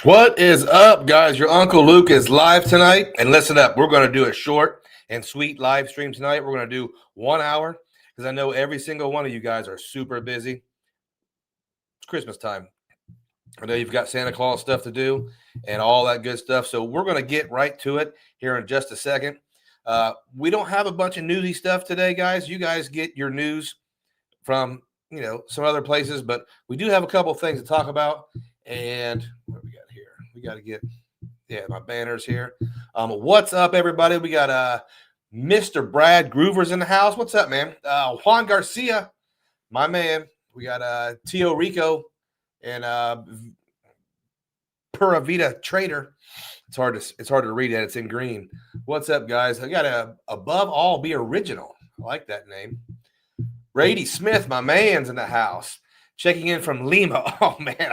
What is up, guys? Your Uncle Luke is live tonight. And listen up, we're going to do a short and sweet live stream tonight. We're going to do 1 hour because I know every single one of you guys are super busy. It's Christmas time. I know you've got Santa Claus stuff to do and all that good stuff. So we're going to get right to it here in just a second. We don't have a bunch of newsy stuff today, guys. You guys get your news from, some other places, but we do have a couple of things to talk about. And what do we got here? We got to get, my banners here. What's up, everybody? We got Mr. Brad Groover's in the house. What's up, man? Juan Garcia, my man. We got Tio Rico and Pura Vida Trader. It's hard to read that. It's in green. What's up, guys? I got a Above All Be Original. I like that name. Brady Smith, my man's in the house. Checking in from Lima. Oh man,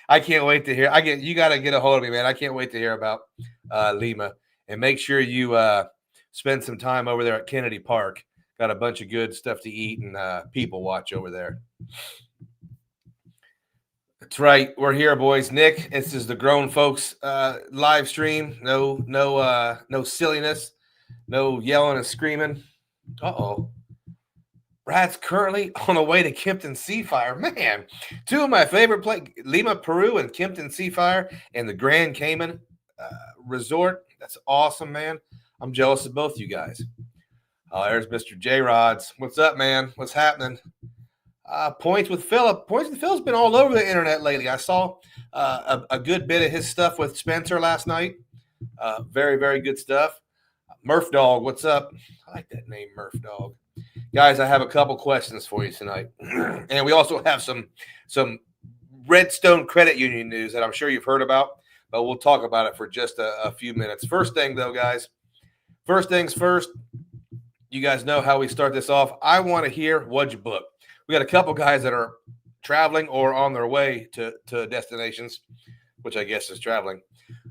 I can't wait to hear. You got to get a hold of me, man. I can't wait to hear about Lima. And make sure you spend some time over there at Kennedy Park. Got a bunch of good stuff to eat and people watch over there. That's right. We're here, boys. Nick, this is the Grown Folks live stream. No silliness. No yelling and screaming. Uh-oh. Brad's currently on the way to Kempton Seafire. Man, two of my favorite places, Lima, Peru, and Kempton Seafire and the Grand Cayman Resort. That's awesome, man. I'm jealous of both you guys. Oh, there's Mr. J. Rods. What's up, man? What's happening? Points with Philip. Points with Philip's been all over the internet lately. I saw a good bit of his stuff with Spencer last night. Very, very good stuff. Murph Dog, what's up? I like that name, Murph Dog. Guys, I have a couple questions for you tonight. And we also have some Redstone Credit Union news that I'm sure you've heard about, but we'll talk about it for just a few minutes. First thing, though, guys, first things first, you guys know how we start this off. I want to hear what'd you book. We got a couple guys that are traveling or on their way to destinations, which I guess is traveling.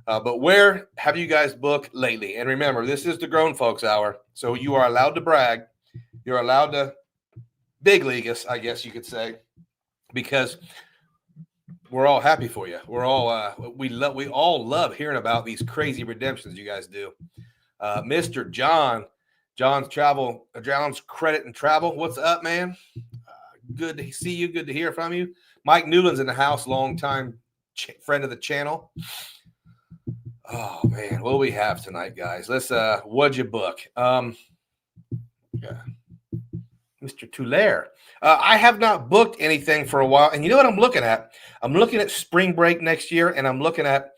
But where have you guys booked lately? And remember, this is the Grown Folks Hour, so you are allowed to brag. You're allowed to big league us, I guess you could say, because we're all happy for you. We're all we all love hearing about these crazy redemptions you guys do. Mr. John's Credit and Travel. What's up, man? Good to see you. Good to hear from you. Mike Newland's in the house, longtime friend of the channel. Oh man, what do we have tonight, guys? Let's what'd you book? Yeah. Mr. Tulare. I have not booked anything for a while. And you know what I'm looking at? I'm looking at spring break next year, and I'm looking at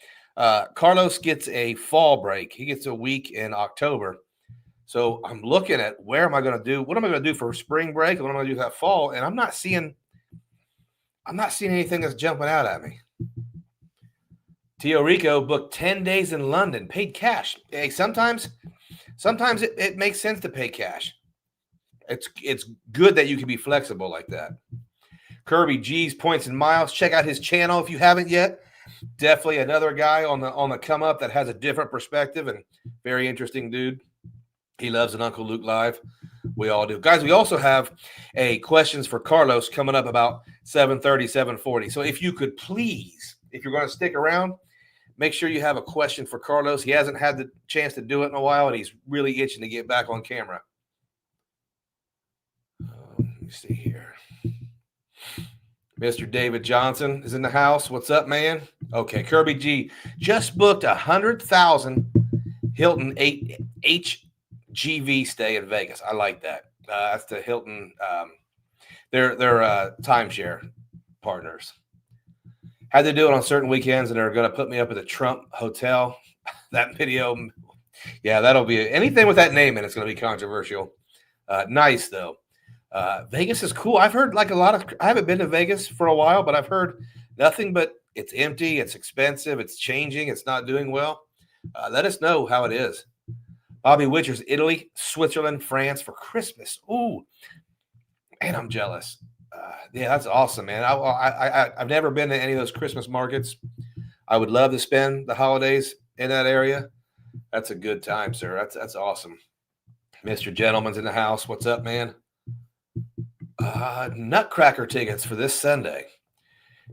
Carlos gets a fall break. He gets a week in October. So I'm looking at what am I going to do for spring break? What am I going to do that fall? And I'm not seeing anything that's jumping out at me. Tio Rico booked 10 days in London, paid cash. Hey, sometimes it makes sense to pay cash. It's good that you can be flexible like that. Kirby G's Points and Miles. Check out his channel if you haven't yet. Definitely another guy on the come up that has a different perspective and very interesting dude. He loves an Uncle Luke live. We all do. Guys, we also have a questions for Carlos coming up about 7:30, 7:40. So if you could please, if you're going to stick around, make sure you have a question for Carlos. He hasn't had the chance to do it in a while, and he's really itching to get back on camera. Let me see here. Mr. David Johnson is in the house. What's up, man? Okay, Kirby G just booked 100,000 Hilton HGV stay in Vegas. I like that. That's the Hilton. They're timeshare partners. Had to do it on certain weekends, and they're going to put me up at the Trump Hotel. That video, yeah, that'll be anything with that name in it's going to be controversial. Nice though. Vegas is cool. I've heard I haven't been to Vegas for a while, but I've heard nothing but it's empty, it's expensive, it's changing, it's not doing well. Let us know how it is. Bobby Witcher's Italy, Switzerland, France for Christmas. Ooh, man, I'm jealous. Yeah, that's awesome, man. I've never been to any of those Christmas markets. I would love to spend the holidays in that area. That's a good time, sir. That's awesome. Mr. Gentleman's in the house. What's up, man? Nutcracker tickets for this Sunday.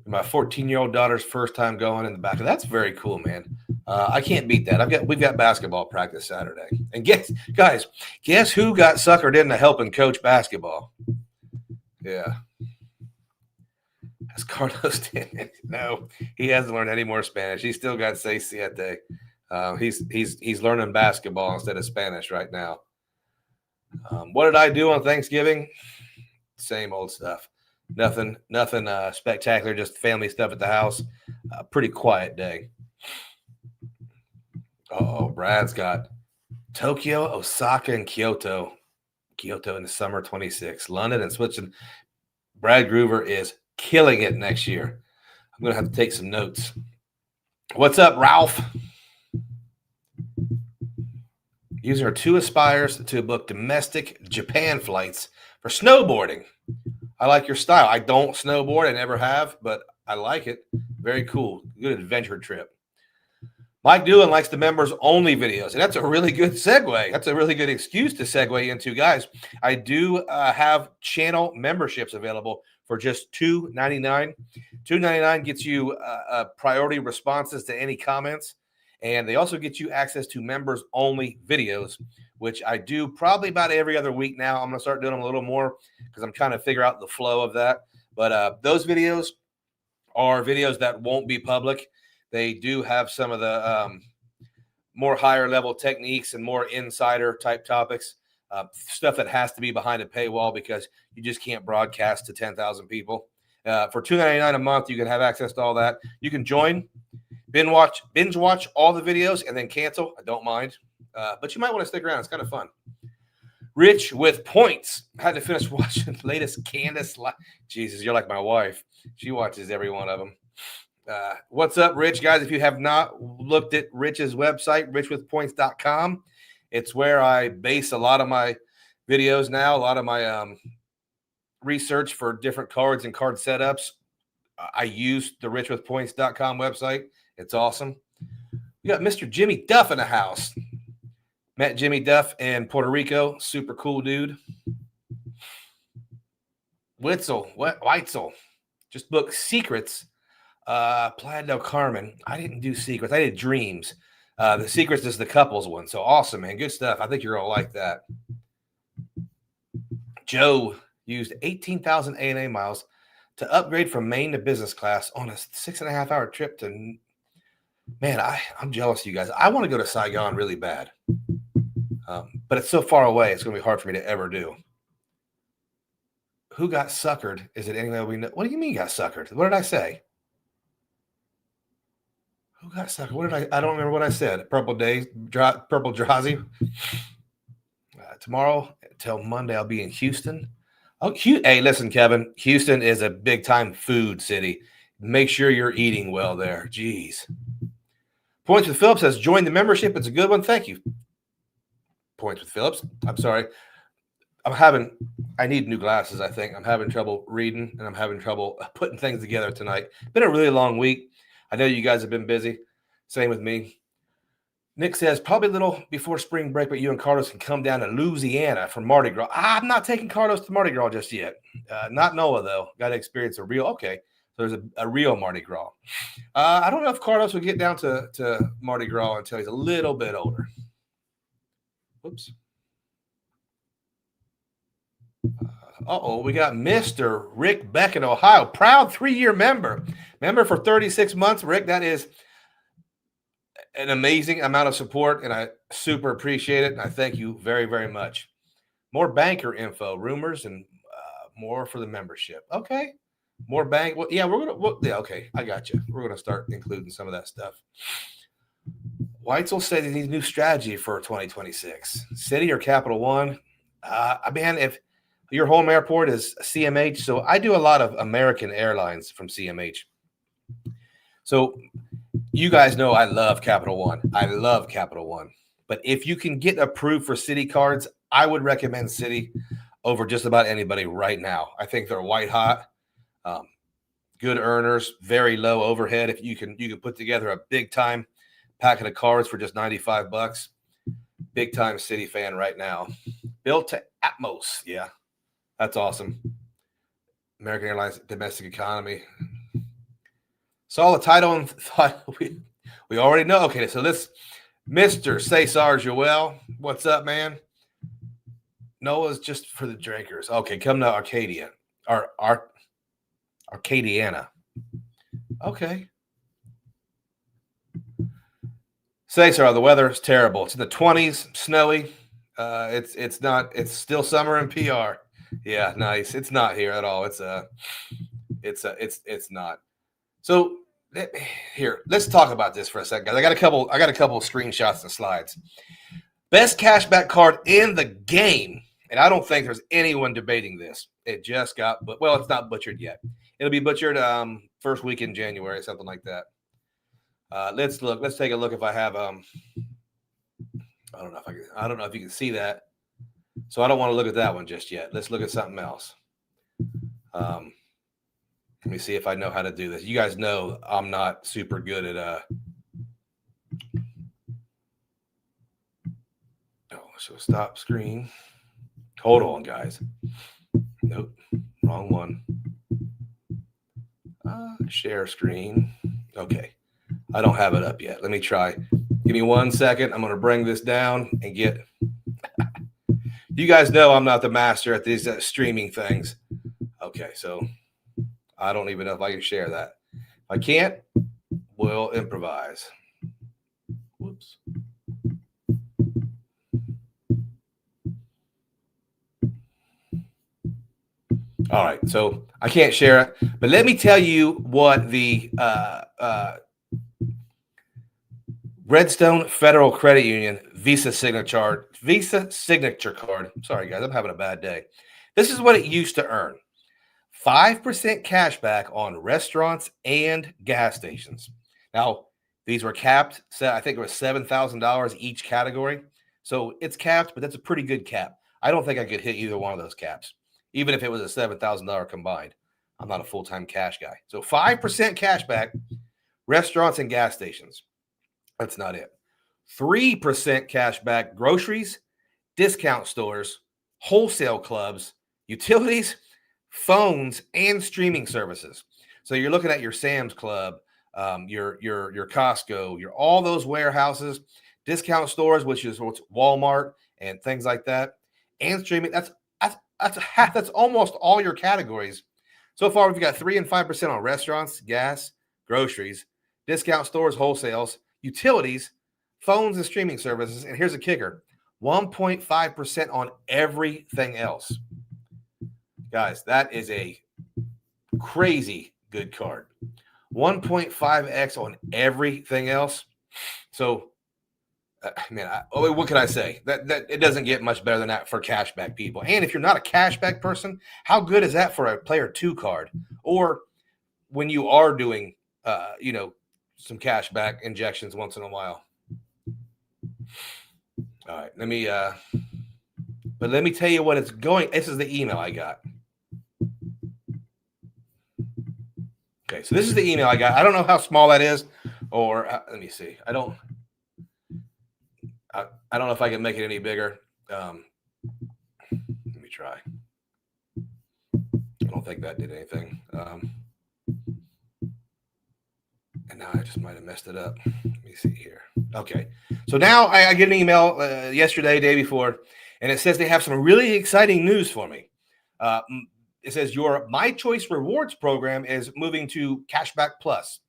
My 14-year-old daughter's first time going in the back. That's very cool, man. I can't beat that. We've got basketball practice Saturday. And guess who got suckered into helping coach basketball? Yeah. Has Carlos No, he hasn't learned any more Spanish. He's still got seis siete. He's learning basketball instead of Spanish right now. What did I do on Thanksgiving? Same old stuff. Nothing spectacular. Just family stuff at the house. Pretty quiet day. Oh, Brad's got Tokyo, Osaka, and Kyoto. Kyoto in the summer 26. London and Switzerland. Brad Groover is killing it next year. I'm going to have to take some notes. What's up, Ralph? Using our 2 Aspires to book domestic Japan flights for snowboarding. I like your style. I don't snowboard. I never have, but I like it. Very cool. Good adventure trip. Mike Doolin likes the members-only videos, and that's a really good segue. That's a really good excuse to segue into, guys. I do have channel memberships available for just $2.99. $2.99 gets you priority responses to any comments, and they also get you access to members-only videos, which I do probably about every other week now. I'm going to start doing them a little more because I'm trying to figure out the flow of that. But those videos are videos that won't be public. They do have some of the more higher level techniques and more insider type topics, stuff that has to be behind a paywall because you just can't broadcast to 10,000 people. For $2.99 a month, you can have access to all that. You can join, binge watch all the videos, and then cancel. I don't mind, but you might want to stick around. It's kind of fun. Rich with points. I had to finish watching the latest Candace. Jesus, you're like my wife. She watches every one of them. What's up, Rich? Guys, if you have not looked at Rich's website, richwithpoints.com, it's where I base a lot of my videos now, a lot of my research for different cards and card setups. I use the richwithpoints.com website. It's awesome. We got Mr. Jimmy Duff in the house. Met Jimmy Duff in Puerto Rico. Super cool dude. Weitzel. Just booked Secrets. Playa del Carmen. I didn't do Secrets. I did Dreams. The Secrets is the couples one. So awesome, man. Good stuff. I think you're going to like that. Joe used 18,000 ANA miles to upgrade from main to business class on a 6.5-hour trip to, man, I'm jealous of you guys. I want to go to Saigon really bad. But it's so far away, it's going to be hard for me to ever do. Who got suckered? Is it anyway we know? What do you mean got suckered? What did I say? Who got suckered? What did I don't remember what I said. Purple Drazi. Tomorrow till Monday, I'll be in Houston. Oh, hey, listen, Kevin. Houston is a big-time food city. Make sure you're eating well there. Jeez. Points with Phillips says, join the membership. It's a good one. Thank you. Points with Phillips. I'm sorry. I need new glasses, I think. I'm having trouble reading, and I'm having trouble putting things together tonight. Been a really long week. I know you guys have been busy. Same with me. Nick says, probably a little before spring break, but you and Carlos can come down to Louisiana for Mardi Gras. I'm not taking Carlos to Mardi Gras just yet. Not Noah, though. Got to experience a real, okay. So there's a real Mardi Gras. I don't know if Carlos will get down to Mardi Gras until he's a little bit older. Whoops. We got Mr. Rick Beck in Ohio. Proud 3-year member. Member for 36 months. Rick, that is an amazing amount of support, and I super appreciate it. And I thank you very, very much. More banker info, rumors, and more for the membership. Okay. More bank. Well, yeah, okay. I got you. We're going to start including some of that stuff. Weitzel said he needs a new strategy for 2026. City or Capital One? Man, if your home airport is CMH, so I do a lot of American Airlines from CMH. So you guys know I love Capital One. But if you can get approved for City cards, I would recommend City over just about anybody right now. I think they're white hot, good earners, very low overhead. If you can put together a big time packet of cards for just $95. Big time City fan right now. Built to Atmos. Yeah, that's awesome. American Airlines domestic economy. Saw the title and thought we already know. Okay, so this Mr. Cesar Joel, what's up, man? Noah's just for the drinkers. Okay, come to Arcadia. Arcadiana. Okay. Cesar, the weather is terrible. It's in the 20s, snowy. It's still summer in PR. Yeah, nice. It's not here at all. It's not. So here, let's talk about this for a second, guys. I got a couple of screenshots and slides. Best cashback card in the game, and I don't think there's anyone debating this. It just got, but well, it's not butchered yet. It'll be butchered first week in January, something like that. Let's look. Let's take a look. If I have I don't know if you can see that. So I don't want to look at that one just yet. Let's look at something else. Let me see if I know how to do this. You guys know I'm not super good at so stop screen. Hold on, guys. Nope, wrong one. Share screen. Okay. I don't have it up yet. Let me try. Give me 1 second. I'm going to bring this down and get. You guys know I'm not the master at these streaming things. Okay, so I don't even know if I can share that. If I can't, we'll improvise. Whoops. All right, so I can't share it, but let me tell you what the Redstone Federal Credit Union Visa signature card. Sorry, guys, I'm having a bad day. This is what it used to earn: 5% cash back on restaurants and gas stations. Now, these were capped. So I think it was $7,000 each category. So it's capped, but that's a pretty good cap. I don't think I could hit either one of those caps, even if it was a $7,000 combined. I'm not a full-time cash guy. So 5% cash back, restaurants and gas stations. That's not it. 3% cash back, groceries, discount stores, wholesale clubs, utilities, phones, and streaming services. So you're looking at your Sam's Club, your Costco, your all those warehouses, discount stores, which is Walmart and things like that, and streaming. That's almost all your categories. So far, we've got 3 and 5% on restaurants, gas, groceries, discount stores, wholesales, utilities, phones, and streaming services. And here's a kicker: 1.5% on everything else. Guys, that is a crazy good card. 1.5x on everything else. So, what can I say? That it doesn't get much better than that for cashback people. And if you're not a cashback person, how good is that for a player 2 card? Or when you are doing, some cashback injections once in a while. All right, let me tell you what it's going. This is the email I got. Okay, so this is the email I got. I don't know how small that is, or let me see. I don't know if I can make it any bigger. Let me try. I don't think that did anything. And now I just might have messed it up. Let me see here. Okay, so now I get an email yesterday, day before, and it says they have some really exciting news for me. It says your My Choice Rewards program is moving to Cashback Plus.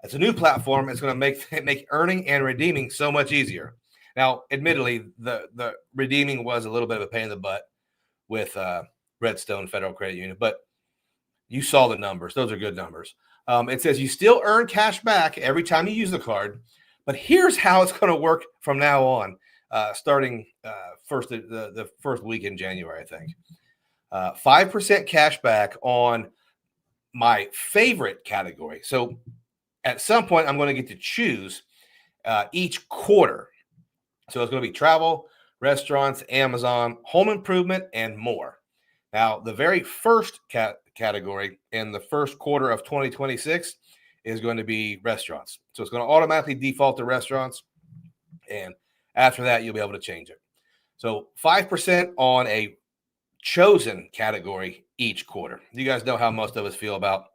It's a new platform. It's going to make earning and redeeming so much easier. Now, admittedly, the redeeming was a little bit of a pain in the butt with Redstone Federal Credit Union, but you saw the numbers. Those are good numbers. It says you still earn cash back every time you use the card, but here's how it's going to work from now on, starting the first week in January, I think. 5% cash back on my favorite category. So at some point, I'm going to get to choose each quarter. So it's going to be travel, restaurants, Amazon, home improvement, and more. Now, the very first category in the first quarter of 2026 is going to be restaurants. So it's going to automatically default to restaurants. And after that, you'll be able to change it. So 5% on a chosen category each quarter. You guys know how most of us feel about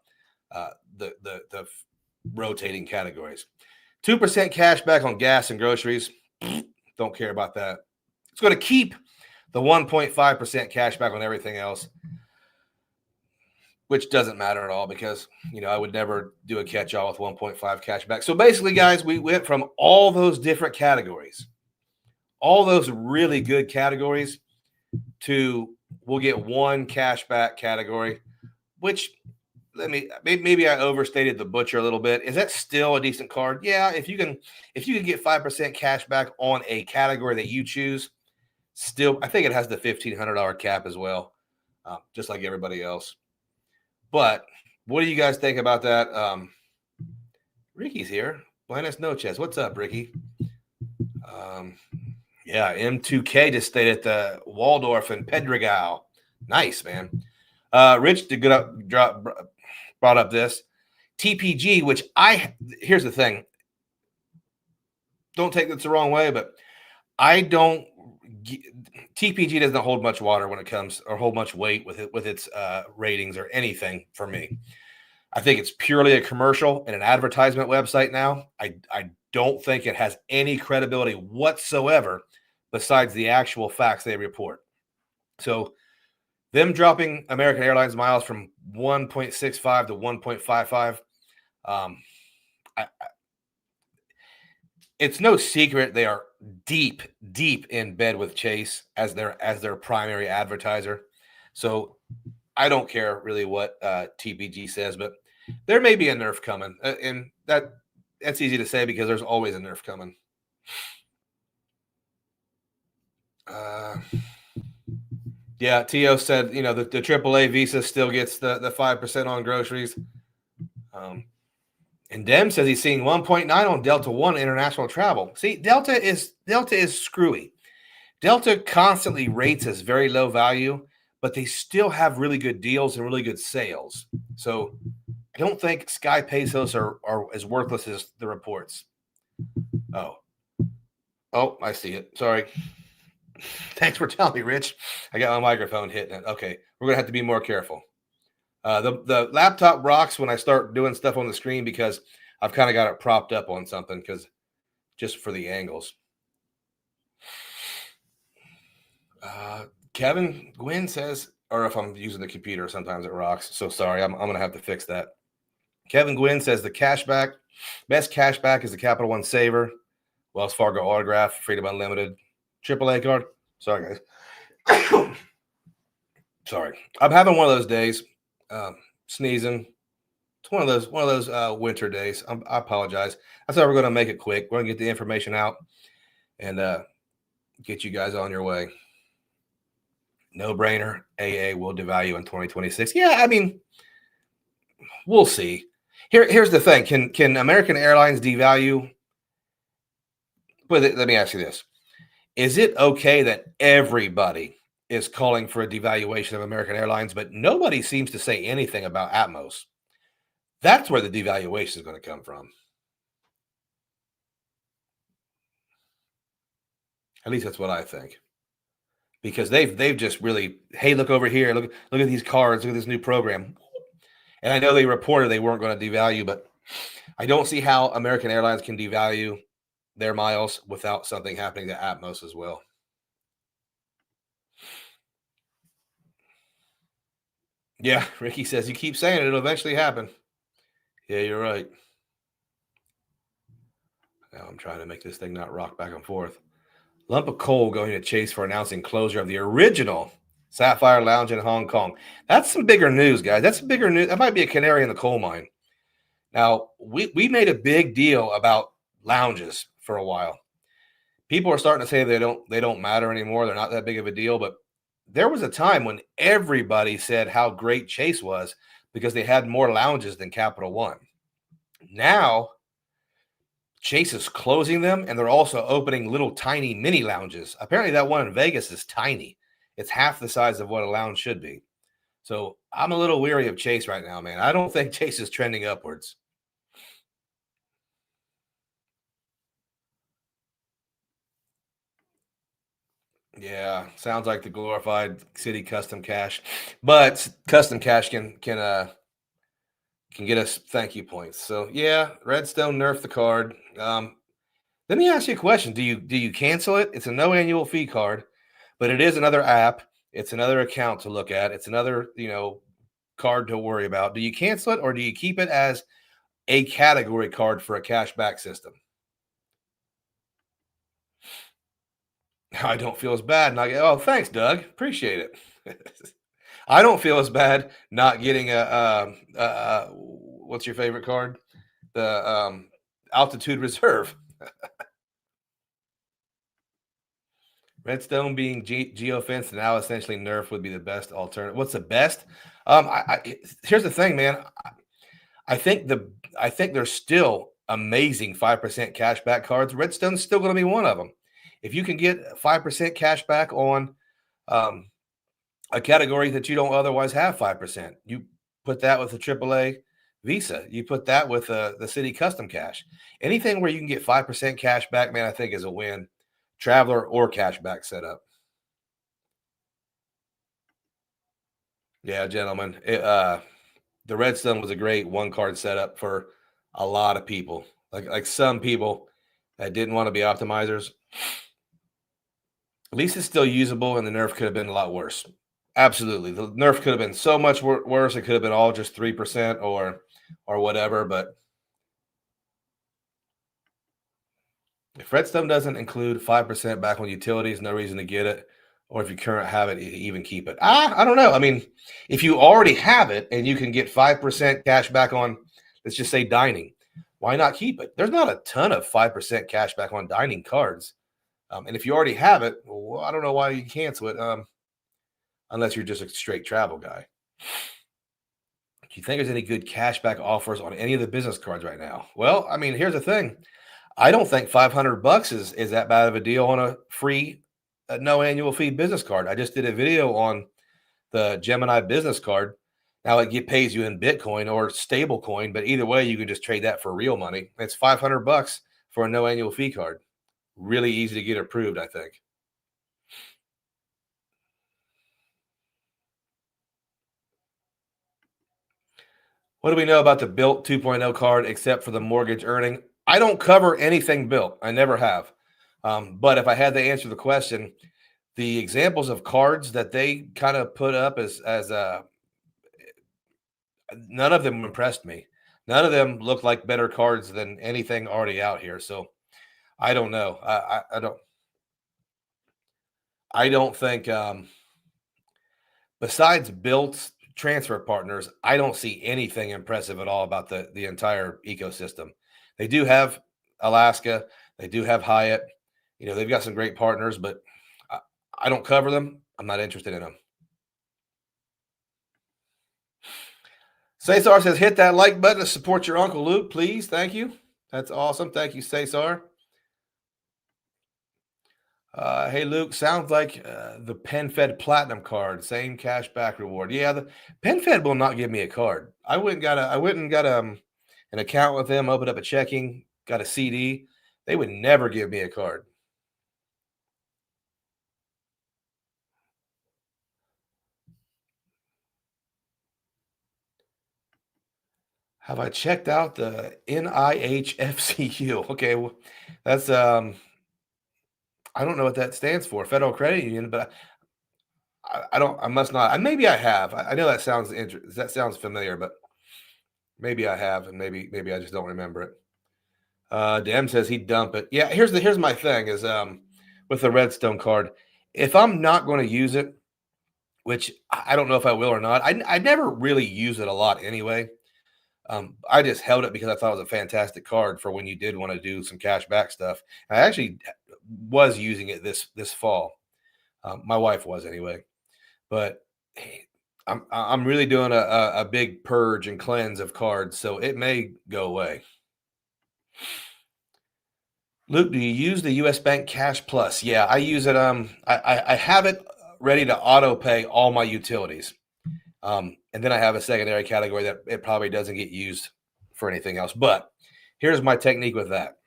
the rotating categories. 2% cash back on gas and groceries. Don't care about that. It's going to keep the 1.5% cash back on everything else, which doesn't matter at all because, I would never do a catch-all with 1.5 cash back. So basically, guys, we went from all those different categories, all those really good categories, to we'll get one cashback category, which maybe I overstated the butcher a little bit. Is that still a decent card? Yeah, if you can get 5% cash back on a category that you choose, still I think it has the $1,500 cap as well, just like everybody else. But what do you guys think about that? Ricky's here. Buenas noches. What's up, Ricky? Yeah, M2K just stayed at the Waldorf in Pedregal. Nice, man. Rich did brought up this TPG, which here's the thing. Don't take this the wrong way, but TPG doesn't hold much water when it comes, or hold much weight with its ratings or anything for me. I think it's purely a commercial and an advertisement website now. I don't think it has any credibility whatsoever besides the actual facts they report. So them dropping American Airlines miles from 1.65 to 1.55, it's no secret they are deep in bed with Chase as their primary advertiser. So I don't care really what TPG says, but there may be a nerf coming, and that's easy to say because there's always a nerf coming. Yeah, Tio said, the AAA Visa still gets the 5% on groceries. And Dem says he's seeing 1.9 on Delta One international travel. See, Delta is screwy. Delta constantly rates as very low value, but they still have really good deals and really good sales. So I don't think Sky Pesos are as worthless as the reports. Oh, I see it. Sorry. Thanks for telling me, Rich. I got my microphone hitting it. Okay, we're going to have to be more careful. The laptop rocks when I start doing stuff on the screen because I've kind of got it propped up on something just for the angles. Kevin Gwynn says, or if I'm using the computer, sometimes it rocks. So sorry, I'm going to have to fix that. Kevin Gwynn says the best cashback is the Capital One Saver, Wells Fargo Autograph, Freedom Unlimited, AAA card. Sorry, guys. Sorry, I'm having one of those days. Sneezing. It's one of those winter days. I apologize. That's why we're going to make it quick. We're going to get the information out and get you guys on your way. No brainer. AA will devalue in 2026. Yeah, I mean, we'll see. Here's the thing. Can American Airlines devalue? But let me ask you this. Is it okay that everybody is calling for a devaluation of American Airlines, but nobody seems to say anything about Atmos? That's where the devaluation is going to come from. At least that's what I think. Because they've just really, hey, look over here, look at these cards, look at this new program. And I know they reported they weren't going to devalue, but I don't see how American Airlines can devalue their miles without something happening to Atmos as well. Yeah, Ricky says, you keep saying it'll eventually happen. Yeah, you're right. Now I'm trying to make this thing not rock back and forth. Lump of coal going to Chase for announcing closure of the original Sapphire Lounge in Hong Kong. That's some bigger news, guys. That's bigger news. That might be a canary in the coal mine. Now, we made a big deal about lounges for a while. People are starting to say they don't matter anymore. They're not that big of a deal. But there was a time when everybody said how great Chase was because they had more lounges than Capital One. Now, Chase is closing them, and they're also opening little tiny mini lounges. Apparently, that one in Vegas is tiny. It's half the size of what a lounge should be. So I'm a little weary of Chase right now, man. I don't think Chase is trending upwards. Yeah, sounds like the glorified City Custom Cash, but Custom Cash can can get us thank you points. So yeah, Redstone nerfed the card. Let me ask you a question. Do you cancel it? It's a no annual fee card, but it is another app. It's another account to look at. It's another, card to worry about. Do you cancel it or do you keep it as a category card for a cashback system? I don't feel as bad not get. Oh, thanks, Doug. Appreciate it. I don't feel as bad not getting what's your favorite card? The altitude reserve. Redstone being geofence and now essentially nerf would be the best alternative. What's the best? Here's the thing, man. I think there's still amazing 5% cashback cards. Redstone's still going to be one of them. If you can get 5% cashback on a category that you don't otherwise have 5%, you put that with a AAA Visa. You put that with the City Custom Cash. Anything where you can get 5% cash back, man, I think is a win. Traveler or cashback setup. Yeah, gentlemen. The Redstone was a great one card setup for a lot of people. Like some people that didn't want to be optimizers. At least it's still usable, and the nerf could have been a lot worse. Absolutely, the nerf could have been so much worse. It could have been all just 3% or whatever. But if Redstone doesn't include 5% back on utilities, no reason to get it. Or if you current have it, even keep it. I don't know. I mean, if you already have it and you can get 5% cash back on, let's just say dining, why not keep it? There's not a ton of 5% cash back on dining cards. And if you already have it, well, I don't know why you cancel it, unless you're just a straight travel guy. Do you think there's any good cashback offers on any of the business cards right now? Well, I mean, here's the thing. I don't think $500 is that bad of a deal on a free, no annual fee business card. I just did a video on the Gemini business card. Now it pays you in Bitcoin or stable coin, but either way, you can just trade that for real money. It's $500 for a no annual fee card. Really easy to get approved, I think. What do we know about the Built 2.0 card except for the mortgage earning? I don't cover anything Built. I never have. But if I had to answer the question, the examples of cards that they kind of put up as none of them impressed me. None of them look like better cards than anything already out here. So I don't know. I don't think besides Built transfer partners, I don't see anything impressive at all about the entire ecosystem. They do have Alaska, they do have Hyatt. They've got some great partners, but I don't cover them. I'm not interested in them. Cesar says, hit that like button to support your Uncle Luke, please. Thank you. That's awesome. Thank you, Cesar. Hey, Luke, sounds like the PenFed Platinum card, same cash back reward. Yeah, the PenFed will not give me a card. I went and got an account with them, opened up a checking, got a CD. They would never give me a card. Have I checked out the NIHFCU? Okay, well, that's I don't know what that stands for, Federal Credit Union, but I don't. I must not. Maybe I have. I know that sounds interesting. That sounds familiar, but maybe I have, and maybe I just don't remember it. Dem says he'd dump it. Yeah, here's my thing is with the Redstone card. If I'm not going to use it, which I don't know if I will or not, I never really use it a lot anyway. I just held it because I thought it was a fantastic card for when you did want to do some cash back stuff. I actually was using it this fall. My wife was anyway, but I'm really doing a big purge and cleanse of cards, so it may go away. Luke, do you use the U.S. Bank Cash Plus? Yeah, I use it. I have it ready to auto pay all my utilities. And then I have a secondary category that it probably doesn't get used for anything else. But here's my technique with that.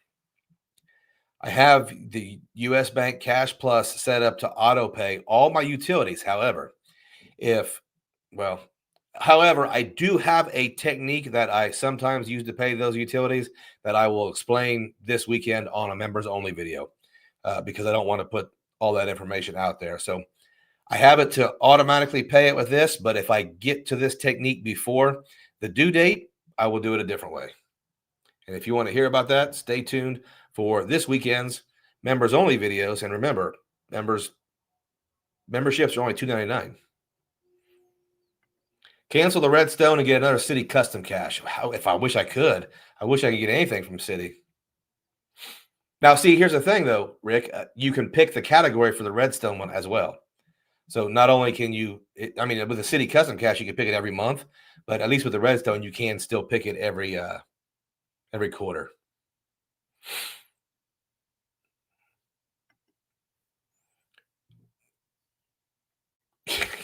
I have the U.S. Bank Cash Plus set up to auto pay all my utilities. However, However, I do have a technique that I sometimes use to pay those utilities that I will explain this weekend on a members only video because I don't want to put all that information out there. So I have it to automatically pay it with this, but if I get to this technique before the due date, I will do it a different way. And if you want to hear about that, stay tuned for this weekend's members only videos. And remember, memberships are only $2.99. Cancel the Redstone and get another City custom cash. If I wish I could. I wish I could get anything from City. Now, see, here's the thing, though, Rick. You can pick the category for the Redstone one as well. So not only can you, with the City custom cash, you can pick it every month, but at least with the Redstone, you can still pick it every quarter.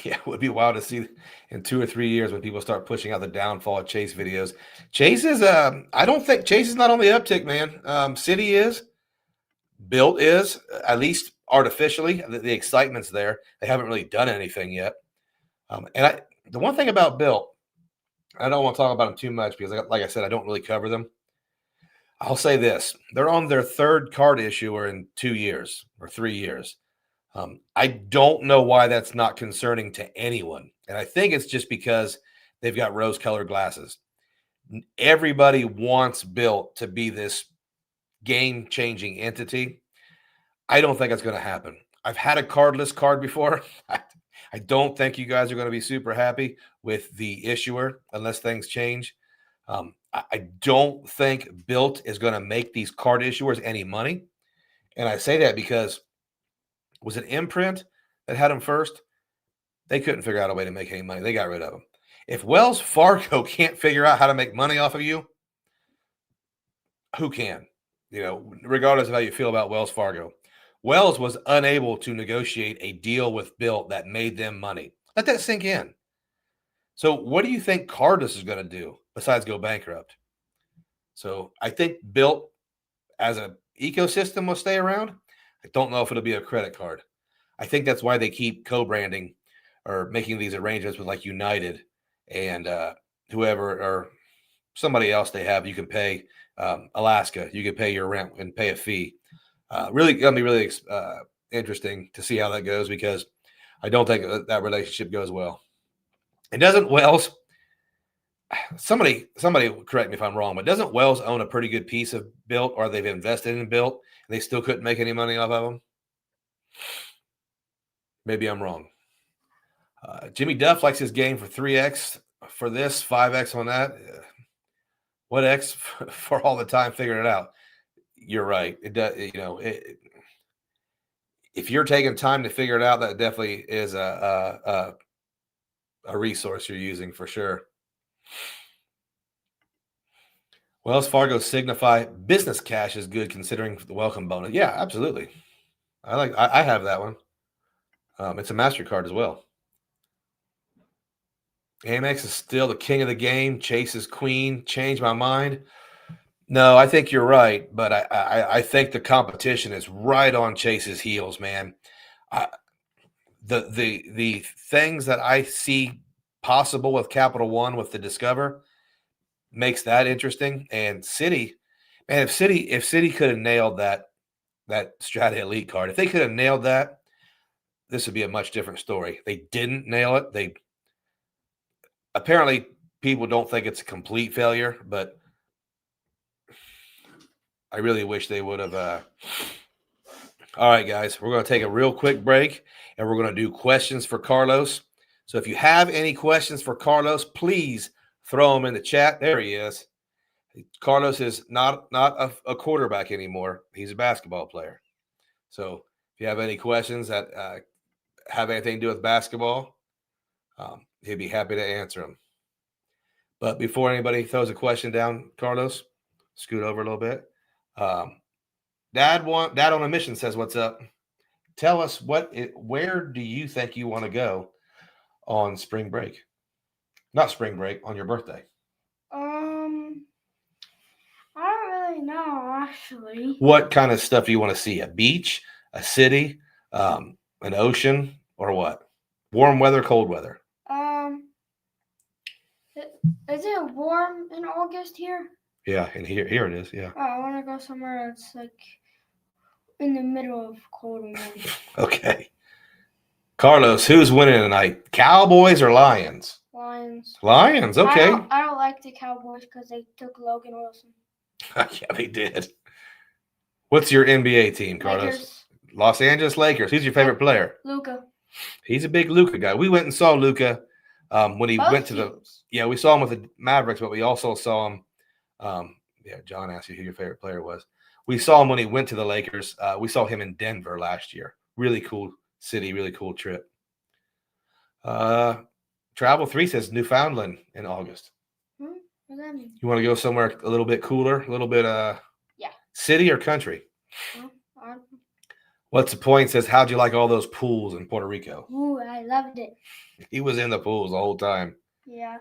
Yeah, it would be wild to see in 2 or 3 years when people start pushing out the downfall of Chase videos. Chase is, I don't think Chase is not on the uptick, man. City is, Built is, at least artificially. The excitement's there. They haven't really done anything yet. The one thing about Built, I don't want to talk about them too much because, like I said, I don't really cover them. I'll say this: they're on their third card issuer in 2 years or 3 years. I don't know why that's not concerning to anyone. And I think it's just because they've got rose-colored glasses. Everybody wants Built to be this game-changing entity. I don't think it's going to happen. I've had a cardless card before. I don't think you guys are going to be super happy with the issuer unless things change. I don't think Built is going to make these card issuers any money. And I say that because was it Imprint that had them first? They couldn't figure out a way to make any money. They got rid of them. If Wells Fargo can't figure out how to make money off of you, who can? Regardless of how you feel about Wells Fargo. Wells was unable to negotiate a deal with Built that made them money. Let that sink in. So what do you think Cardless is going to do besides go bankrupt? So I think Built as an ecosystem will stay around. I don't know if it'll be a credit card. I think that's why they keep co-branding or making these arrangements with like United and whoever or somebody else they have. You can pay Alaska. You can pay your rent and pay a fee. Really going to be really interesting to see how that goes because I don't think that relationship goes well. And doesn't Wells, somebody correct me if I'm wrong, but doesn't Wells own a pretty good piece of Built or they've invested in Built and they still couldn't make any money off of them? Maybe I'm wrong. Jimmy Duff likes his game for 3X for this, 5X on that. What X for all the time figuring it out? You're right. It does. If you're taking time to figure it out, that definitely is a resource you're using for sure. Wells Fargo Signify Business Cash is good considering the welcome bonus. Yeah, absolutely. I have that one. It's a MasterCard as well. Amex is still the king of the game. Chase is queen. Change my mind. No, I think you're right, but I think the competition is right on Chase's heels, man. The things that I see possible with Capital One with the Discover makes that interesting. And City, man, if City could have nailed that Strata Elite card, if they could have nailed that, this would be a much different story. They didn't nail it. They apparently people don't think it's a complete failure, but I really wish they would have. All right, guys, we're going to take a real quick break, and we're going to do questions for Carlos. So if you have any questions for Carlos, please throw them in the chat. There he is. Carlos is not a quarterback anymore. He's a basketball player. So if you have any questions that have anything to do with basketball, he'd be happy to answer them. But before anybody throws a question down, Carlos, scoot over a little bit. Dad on a mission says, "What's up? Tell us where do you think you want to go on spring break? Not spring break, on your birthday." I don't really know, actually. What kind of stuff do you want to see? A beach, a city, an ocean, or what? Warm weather, cold weather? Is it warm in August here? Yeah, and here it is. Yeah. Oh, I want to go somewhere that's like in the middle of cold and warm. Okay. Carlos, who's winning tonight? Cowboys or Lions? Lions. Lions. Okay. I don't like the Cowboys because they took Logan Wilson. Yeah, they did. What's your NBA team, Carlos? Lakers. Los Angeles Lakers. Who's your favorite player? Luka. He's a big Luka guy. We went and saw Luka when he Both went to the. teams. Yeah, we saw him with the Mavericks, but we also saw him. Yeah, John asked you who your favorite player was. We saw him when he went to the Lakers. We saw him in Denver last year. Really cool city, really cool trip. Travel 3 says Newfoundland in August. What does that mean? You want to go somewhere a little bit cooler, a little bit Yeah. City or country? I What's the point? Says, how'd you like all those pools in Puerto Rico? Ooh, I loved it. He was in the pools the whole time. Yeah.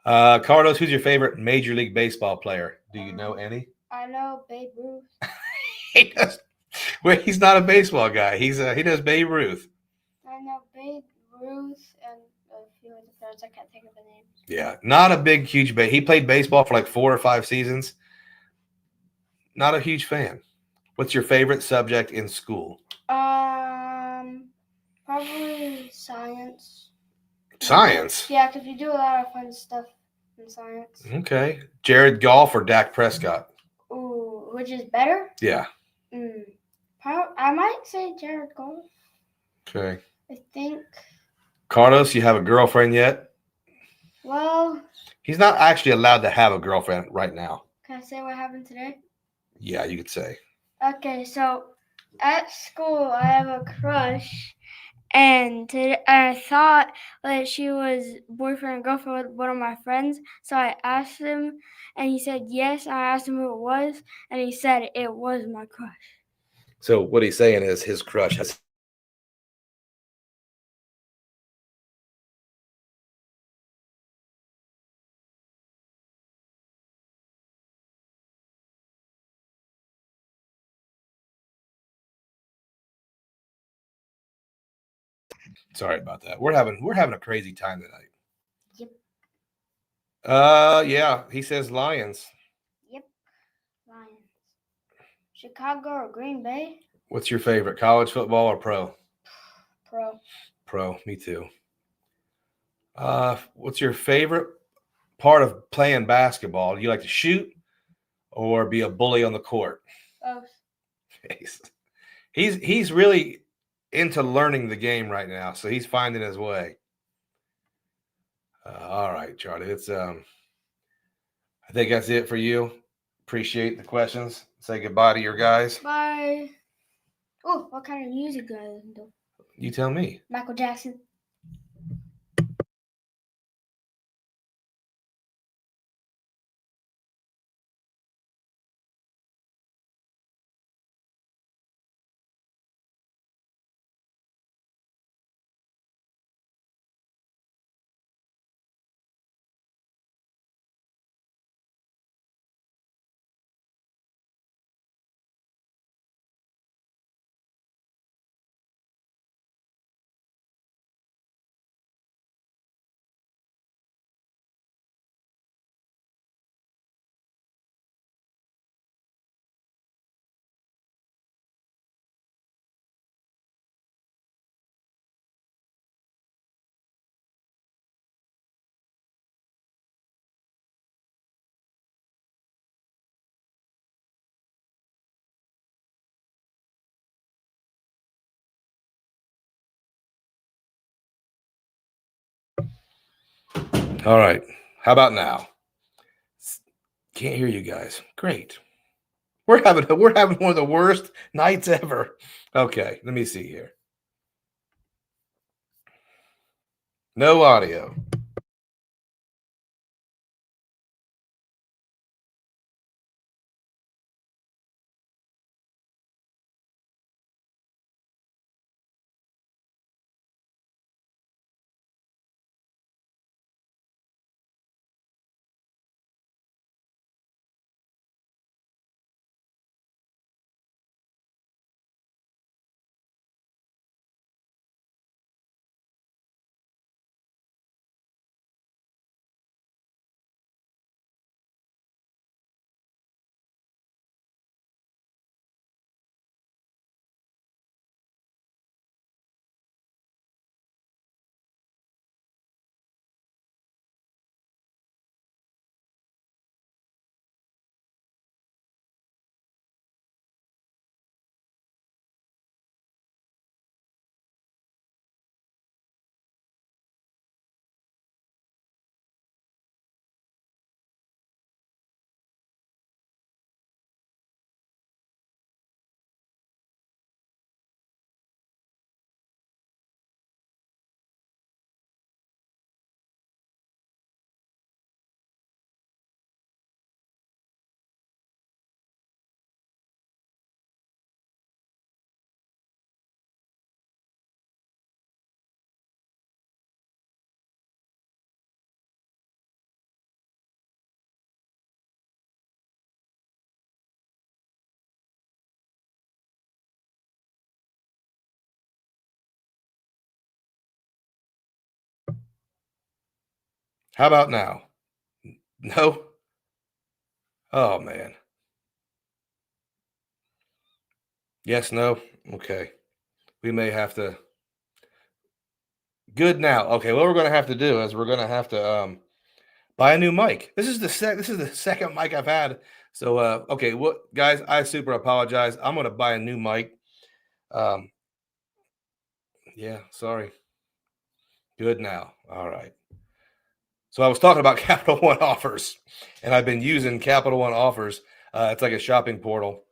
Carlos, who's your favorite Major League Baseball player? Do you know any? I know Babe Ruth. He does. Well, he's not a baseball guy. He does Babe Ruth. I know Babe Ruth and a few other players. I can't think of the names. Yeah, not a big, huge He played baseball for like 4 or 5 seasons. Not a huge fan. What's your favorite subject in school? Probably science. Science. Yeah, because we do a lot of fun stuff in science. Okay. Jared Goff or Dak Prescott? Ooh, which is better? Yeah. I might say Jared Goff. Okay. I think. Carlos, you have a girlfriend yet? Well, he's not actually allowed to have a girlfriend right now. Can I say what happened today? Yeah, you could say. Okay, so at school I have a crush, and I thought that she was boyfriend and girlfriend with one of my friends. So I asked him, and he said yes. I asked him who it was, and he said it was my crush. So what he's saying is his crush has. Sorry about that. We're having a crazy time tonight. Yep. Yeah, he says Lions. Yep. Lions. Chicago or Green Bay? What's your favorite, college football or pro? Pro. Pro, me too. What's your favorite part of playing basketball? Do you like to shoot or be a bully on the court? Both. He's really into learning the game right now, so he's finding his way. All right, Charlie. It's I think that's it for you. Appreciate the questions. Say goodbye to your guys. Bye. Oh, what kind of music do I listen to? You tell me. Michael Jackson. All right. How about now? Can't hear you guys. Great. We're having one of the worst nights ever. Okay, let me see here. No audio. How about now? No? Oh, man. Yes, no? Okay. We may have to. Good now. Okay, what we're going to have to do is we're going to have to buy a new mic. This is the second mic I've had. So okay, what guys, I super apologize. I'm going to buy a new mic. Um yeah, sorry. Good now. All right. So I was talking about Capital One offers, and I've been using Capital One offers. It's like a shopping portal.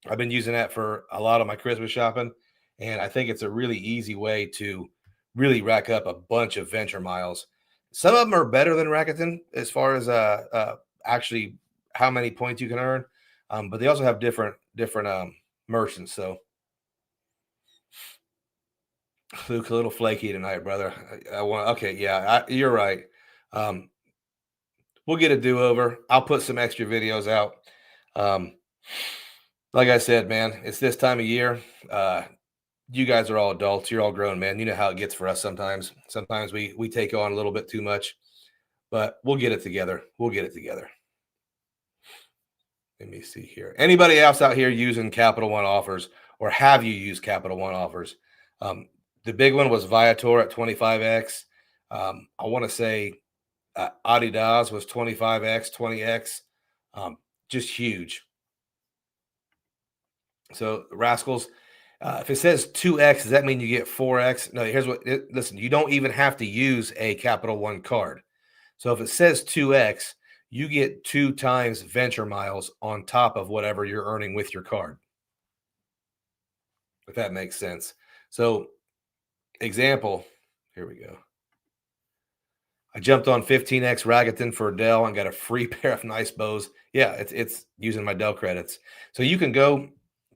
I've been using that for a lot of my Christmas shopping, and I think it's a really easy way to really rack up a bunch of venture miles. Some of them are better than Rakuten as far as actually how many points you can earn, but they also have different merchants. So Luke, a little flaky tonight, brother. I want okay, yeah, you're right. Um, we'll get a do over. I'll put some extra videos out. Um, like I said, man, it's this time of year. You guys are all adults. You're all grown, man. You know how it gets for us sometimes. Sometimes we take on a little bit too much, but we'll get it together. We'll get it together. Let me see here. Anybody else out here using Capital One offers, or have you used Capital One offers? The big one was Viator at 25x. I want to say Adidas was 25x, 20x, just huge. So Rascals, if it says 2x, does that mean you get 4x? No, here's what. Listen, you don't even have to use a Capital One card. So if it says 2x, you get 2 times venture miles on top of whatever you're earning with your card. If that makes sense. So, example, here we go. I jumped on 15x Rakuten for Dell and got a free pair of nice bows. Yeah, it's using my Dell credits. So you can go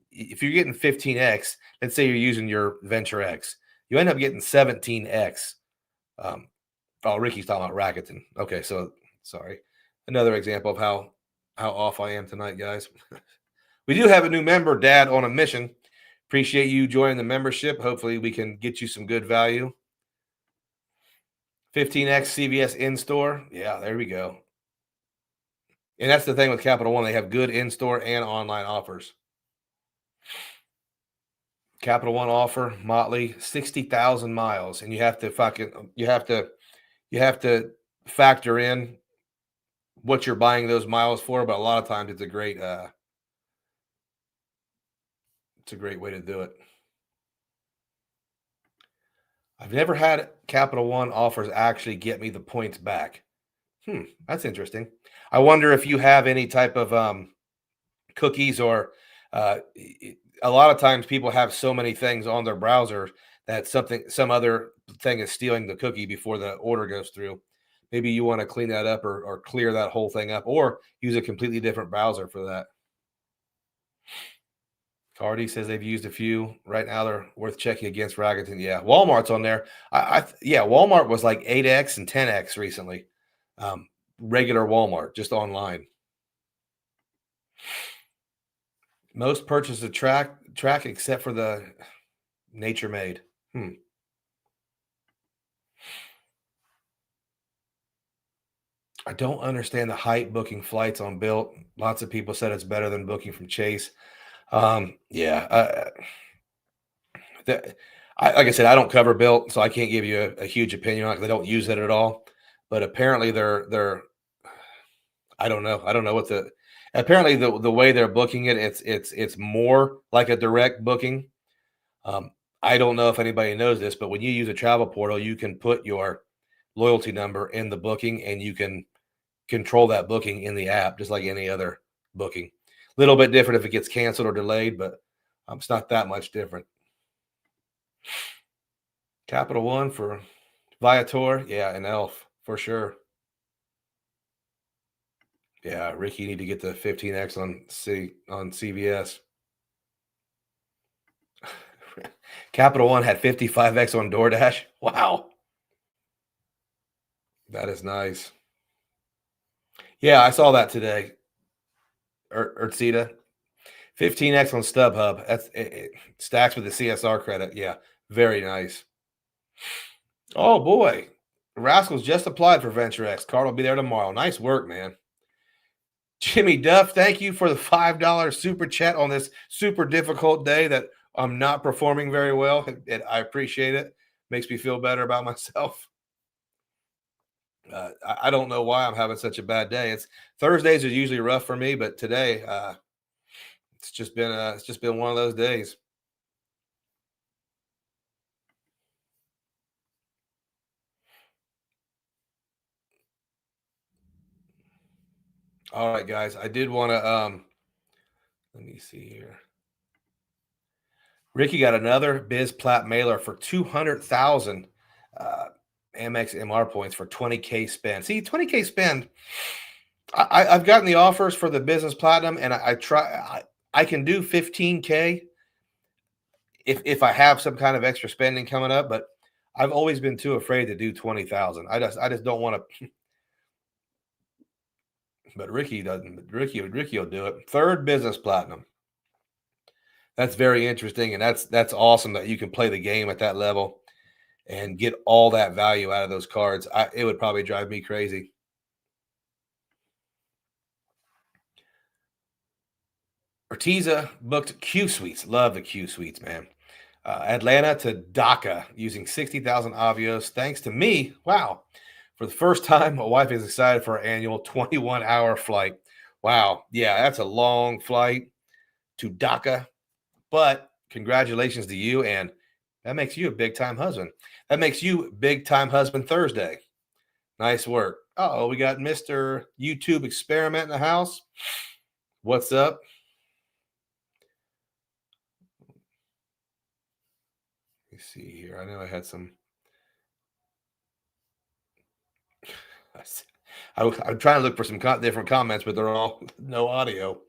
if you're getting 15x. Let's say you're using your Venture X, you end up getting 17x. Oh, Ricky's talking about Rakuten. Okay, so sorry. Another example of how off I am tonight, guys. We do have a new member, Dad, on a mission. Appreciate you joining the membership. Hopefully, we can get you some good value. 15x CVS in store. Yeah, there we go. And that's the thing with Capital One. They have good in store and online offers. Capital One offer, Motley, 60,000 miles. And you have to factor in what you're buying those miles for. But a lot of times it's a great way to do it. I've never had Capital One offers actually get me the points back. That's interesting. I wonder if you have any type of cookies or a lot of times people have so many things on their browser that some other thing is stealing the cookie before the order goes through. Maybe you want to clean that up or clear that whole thing up or use a completely different browser for that. Cardi says they've used a few. Right now, they're worth checking against Rakuten. Yeah, Walmart's on there. Yeah, Walmart was like 8x and 10x recently. Regular Walmart, just online. Most purchases track except for the Nature Made. I don't understand the hype booking flights on Built. Lots of people said it's better than booking from Chase. Yeah. Like I said, I don't cover Built, so I can't give you a huge opinion on it. They don't use it at all. But apparently they're I don't know. I don't know what apparently the way they're booking it, it's more like a direct booking. I don't know if anybody knows this, but when you use a travel portal, you can put your loyalty number in the booking and you can control that booking in the app, just like any other booking. A little bit different if it gets canceled or delayed, but it's not that much different. Capital One for Viator, yeah, and Elf for sure. Yeah, Ricky, you need to get the 15x on CVS. Capital One had 55x on DoorDash. Wow, that is nice. Yeah, I saw that today. Ertzita, 15x on StubHub. That's it stacks with the CSR credit. Yeah, very nice. Oh boy, Rascals just applied for Venture X. Card will be there tomorrow. Nice work, man. Jimmy Duff, thank you for the $5 super chat on this super difficult day that I'm not performing very well. I appreciate it. Makes me feel better about myself. I don't know why I'm having such a bad day. It's Thursdays are usually rough for me, but today it's just been one of those days. All right, guys. I did want to let me see here. Ricky got another Biz Plat mailer for 200,000 Amex MR points for 20K spend. See, 20K spend. I've gotten the offers for the Business Platinum, and I can do 15K if I have some kind of extra spending coming up, but I've always been too afraid to do 20,000. I just don't want to. But Ricky doesn't. Ricky will do it. Third Business Platinum. That's very interesting, and that's awesome that you can play the game at that level and get all that value out of those cards. It would probably drive me crazy. Ortiza booked Q Suites. Love the Q Suites, man. Atlanta to Dhaka using 60,000 Avios. Thanks to me. Wow. For the first time, my wife is excited for our annual 21-hour flight. Wow. Yeah, that's a long flight to Dhaka. But congratulations to you, and that makes you a big-time husband. That makes you big-time husband Thursday. Nice work. Uh-oh, we got Mr. YouTube Experiment in the house. What's up? Let me see here. I know I had some. I'm trying to look for some different comments, but they're all no audio.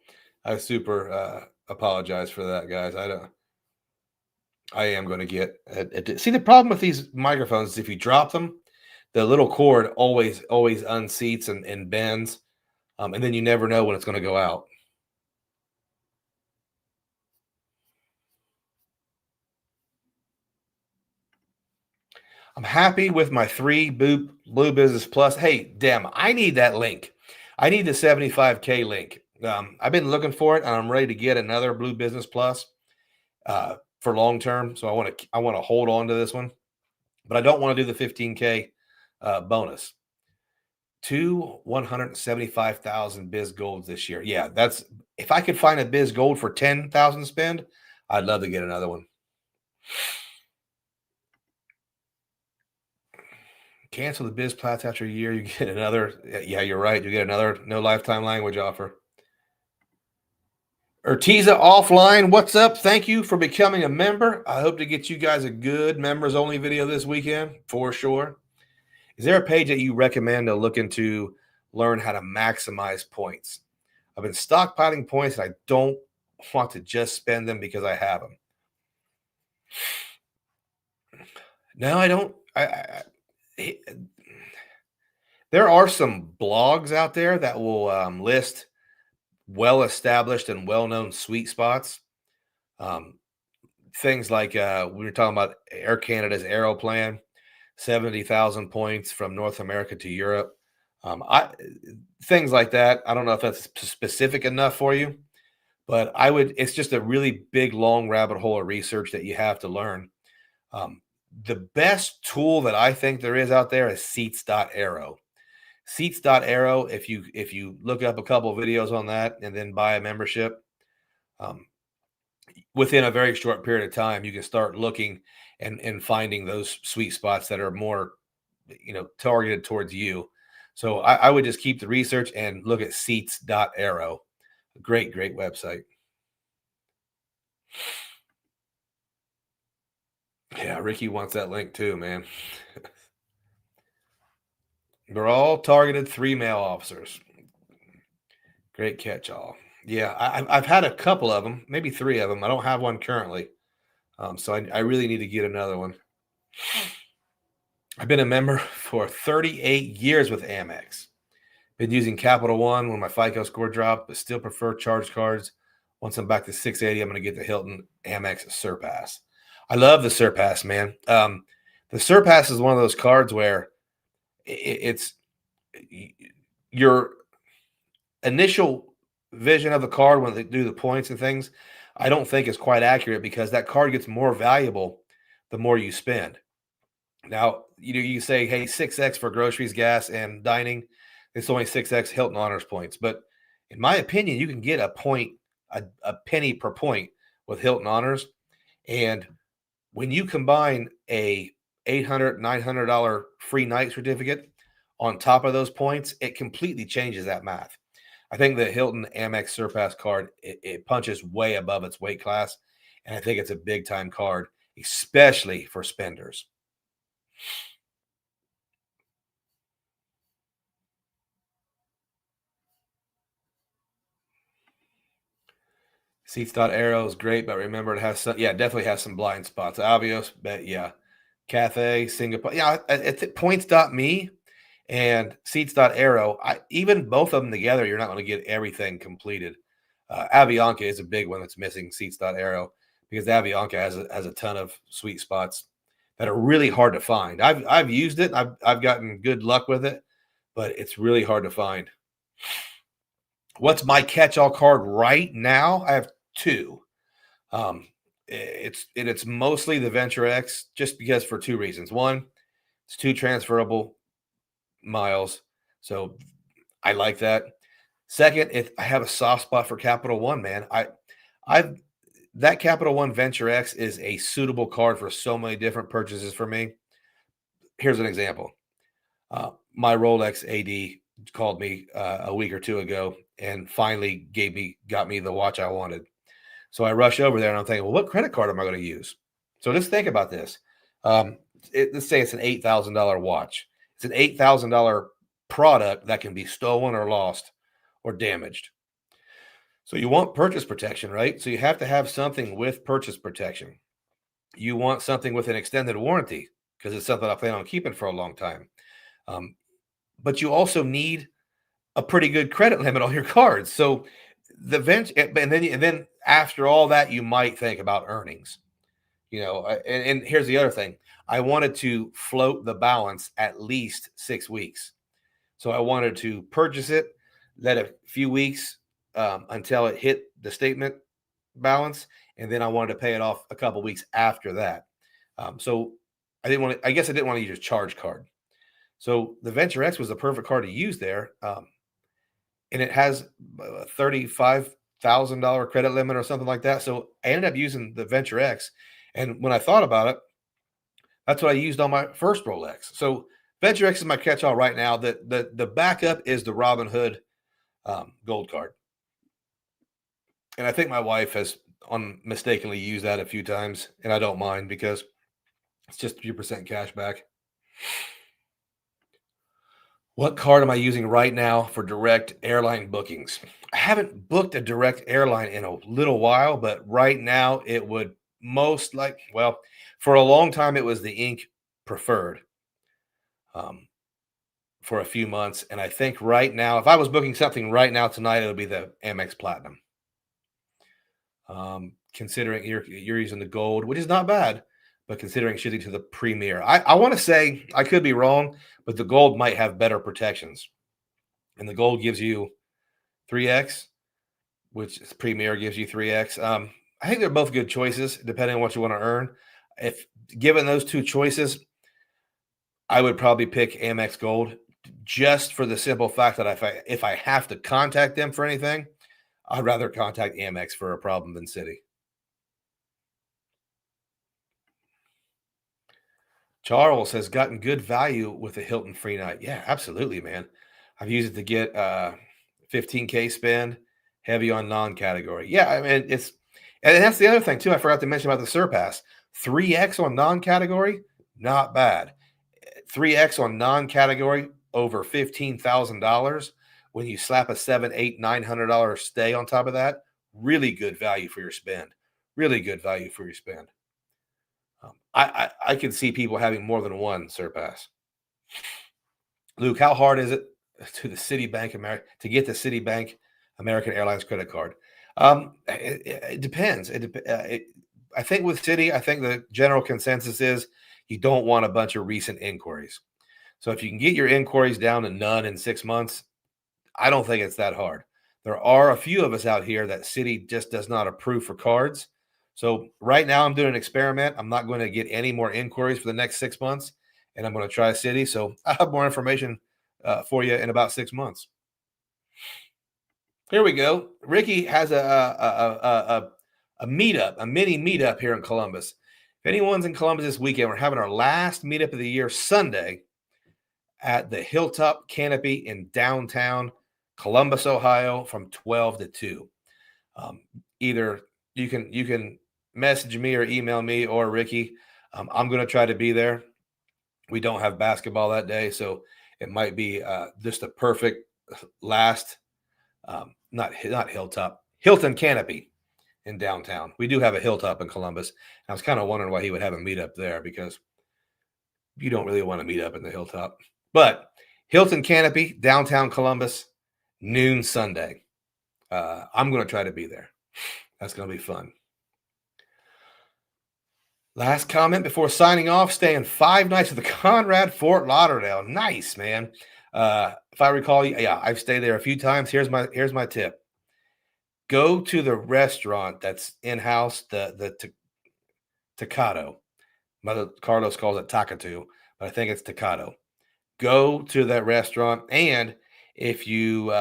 I super apologize for that, guys. I am going to get see the problem with these microphones is if you drop them, the little cord always unseats and bends, and then you never know when it's going to go out. I'm happy with my 3 Blue Business Plus. Hey, Dem, I need that link. I need the 75K link. I've been looking for it, and I'm ready to get another Blue Business Plus for long term. So I want to hold on to this one, but I don't want to do the 15K bonus. 175,000 Biz Golds this year. Yeah, that's if I could find a Biz Gold for 10,000 spend, I'd love to get another one. Cancel the Biz Plats after a year, you get another. Yeah, you're right. You get another no lifetime language offer. Ortiza Offline, what's up? Thank you for becoming a member. I hope to get you guys a good members only video this weekend for sure. Is there a page that you recommend to look into, learn how to maximize points? I've been stockpiling points and I don't want to just spend them because I have them. No, I don't. There are some blogs out there that will list well-established and well-known sweet spots. Things like we were talking about Air Canada's Aero Plan, 70,000 points from North America to Europe. Things like that. I don't know if that's specific enough for you, but it's just a really big, long rabbit hole of research that you have to learn. The best tool that I think there is out there is seats.aero. Seats.aero, if you look up a couple of videos on that and then buy a membership, within a very short period of time, you can start looking and finding those sweet spots that are more, targeted towards you. So I would just keep the research and look at seats.aero. Great website. Yeah, Ricky wants that link too, man. They're all targeted 3 male officers. Great catch-all. Yeah, I've had a couple of them, maybe 3 of them. I don't have one currently. So I really need to get another one. I've been a member for 38 years with Amex. Been using Capital One when my FICO score dropped, but still prefer charge cards. Once I'm back to 680, I'm going to get the Hilton Amex Surpass. I love the Surpass, man. The Surpass is one of those cards where it's your initial vision of the card when they do the points and things. I don't think is quite accurate because that card gets more valuable the more you spend. Now, you say, hey, 6x for groceries, gas, and dining. It's only 6x Hilton Honors points. But in my opinion, you can get a penny per point with Hilton Honors. And when you combine a $800, $900 free night certificate on top of those points, it completely changes that math. I think the Hilton Amex Surpass card, it punches way above its weight class. And I think it's a big time card, especially for spenders. Seats.arrow is great, but remember it has some, yeah, it definitely has some blind spots. Avios, but yeah. Cathay, Singapore. Yeah, it's points.me and seats.arrow. Even both of them together, you're not going to get everything completed. Avianca is a big one that's missing seats.arrow because Avianca has a ton of sweet spots that are really hard to find. I've used it. I've gotten good luck with it, but it's really hard to find. What's my catch-all card right now? I have two. It's mostly the Venture X, just because for two reasons. One, it's 2 transferable miles, so I like that. Second, if I have a soft spot for Capital One, man. I've that Capital One Venture X is a suitable card for so many different purchases for me. Here's an example. My Rolex AD called me a week or two ago and finally got me the watch I wanted. So I rush over there and I'm thinking, well, what credit card am I going to use? So just think about this. Let's say it's an $8,000 watch. It's an $8,000 product that can be stolen or lost or damaged. So you want purchase protection, right? So you have to have something with purchase protection. You want something with an extended warranty because it's something I plan on keeping for a long time. But you also need a pretty good credit limit on your cards. So the vent, and then after all that, you might think about earnings. And here's the other thing. I wanted to float the balance at least 6 weeks. So I wanted to purchase it, let a few weeks until it hit the statement balance, and then I wanted to pay it off a couple weeks after that. So I guess I didn't want to use a charge card. So the Venture X was the perfect card to use there. And it has a $35,000 credit limit or something like that. So I ended up using the Venture X. And when I thought about it, that's what I used on my first Rolex. So Venture X is my catch-all right now. The backup is the Robin Hood gold card. And I think my wife has mistakenly used that a few times, and I don't mind because it's just 3% cash back. What card am I using right now for direct airline bookings? I haven't booked a direct airline in a little while, but right now it would for a long time it was the Ink Preferred for a few months. And I think right now, if I was booking something right now tonight, it would be the Amex Platinum. Considering you're using the gold, which is not bad, but considering shifting to the Premier, I want to say, I could be wrong, but the gold might have better protections. And the gold gives you 3x, which Premier gives you 3x. I think they're both good choices, depending on what you want to earn. If given those two choices, I would probably pick Amex Gold just for the simple fact that if I have to contact them for anything, I'd rather contact Amex for a problem than Citi. Charles has gotten good value with the Hilton free night. Yeah, absolutely, man. I've used it to get 15K spend, heavy on non-category. Yeah, I mean, and that's the other thing too. I forgot to mention about the Surpass. 3x on non-category, not bad. 3x on non-category over $15,000. When you slap a $700, $800, $900 stay on top of that, really good value for your spend. Really good value for your spend. I can see people having more than one Surpass. Luke, how hard is it to get the Citibank American Airlines credit card? It depends. I think with Citi, I think the general consensus is you don't want a bunch of recent inquiries. So if you can get your inquiries down to none in 6 months, I don't think it's that hard. There are a few of us out here that city just does not approve for cards. So right now I'm doing an experiment. I'm not going to get any more inquiries for the next 6 months, and I'm going to try city. So I'll have more information for you in about 6 months. Here we go. Ricky has a meetup, a mini meetup here in Columbus. If anyone's in Columbus this weekend, we're having our last meetup of the year Sunday at the Hilltop Canopy in downtown Columbus, Ohio, from 12 to 2. Either you can message me or email me or Ricky. I'm going to try to be there. We don't have basketball that day, so it might be just a perfect last. Not Hilltop, Hilton Canopy in downtown. We do have a Hilltop in Columbus. I was kind of wondering why he would have a meetup there, because you don't really want to meet up in the Hilltop. But Hilton Canopy, downtown Columbus, noon Sunday. I'm going to try to be there. That's going to be fun. Last comment before signing off, staying 5 nights at the Conrad Fort Lauderdale. Nice, man. If I recall, yeah, I've stayed there a few times. Here's my tip. Go to the restaurant that's in-house, the Tocado. Mother Carlos calls it Takatu, but I think it's Tocado. Go to that restaurant, and if you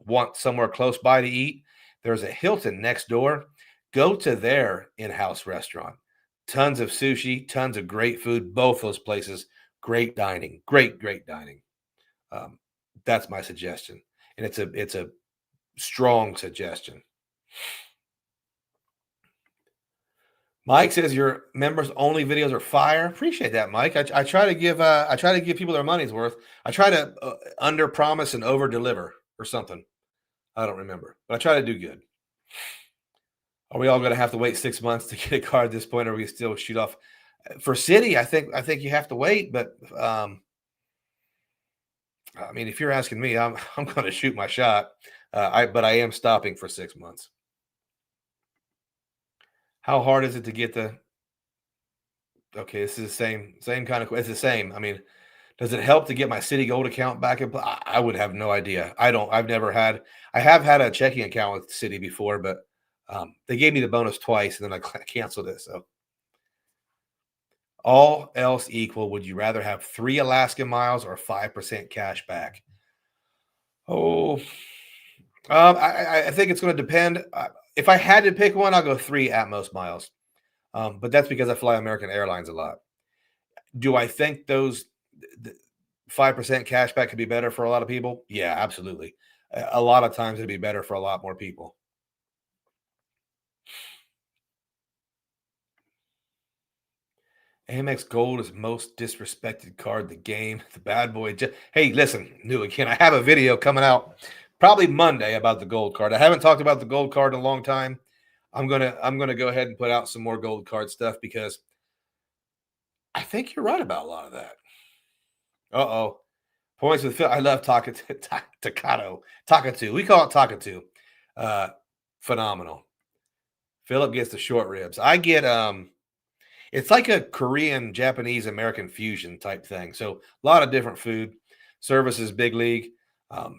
want somewhere close by to eat, there's a Hilton next door. Go to their in-house restaurant. Tons of sushi, tons of great food. Both those places, great dining, great dining. That's my suggestion, and it's a strong suggestion. Mike says your members only videos are fire. Appreciate that, Mike. I try to give people their money's worth. I try to under promise and over deliver or something. I don't remember, but I try to do good. Are we all going to have to wait 6 months to get a card at this point, or we still shoot off for city? I think you have to wait, but I mean, if you're asking me, I'm going to shoot my shot. But I am stopping for 6 months. How hard is it to get the? Okay, this is the same kind of. It's the same. I mean, does it help to get my City Gold account back? I would have no idea. I've never had. I have had a checking account with City before, but they gave me the bonus twice, and then I canceled it. So, all else equal, would you rather have 3 Alaska miles or 5% cash back? Oh, I think it's going to depend. If I had to pick one, I'll go 3 at most miles. But that's because I fly American Airlines a lot. Do I think those 5% cash back could be better for a lot of people? Yeah, absolutely. A lot of times it'd be better for a lot more people. Amex Gold is most disrespected card in the game. The bad boy. Hey, listen, new again. I have a video coming out probably Monday about the gold card. I haven't talked about the gold card in a long time. I'm gonna go ahead and put out some more gold card stuff, because I think you're right about a lot of that. Uh-oh. Points with Phil. I love Takatu. We call it Takatu. Phenomenal. Philip gets the short ribs. I get it's like a Korean, Japanese, American fusion type thing. So a lot of different food. Service is big league. I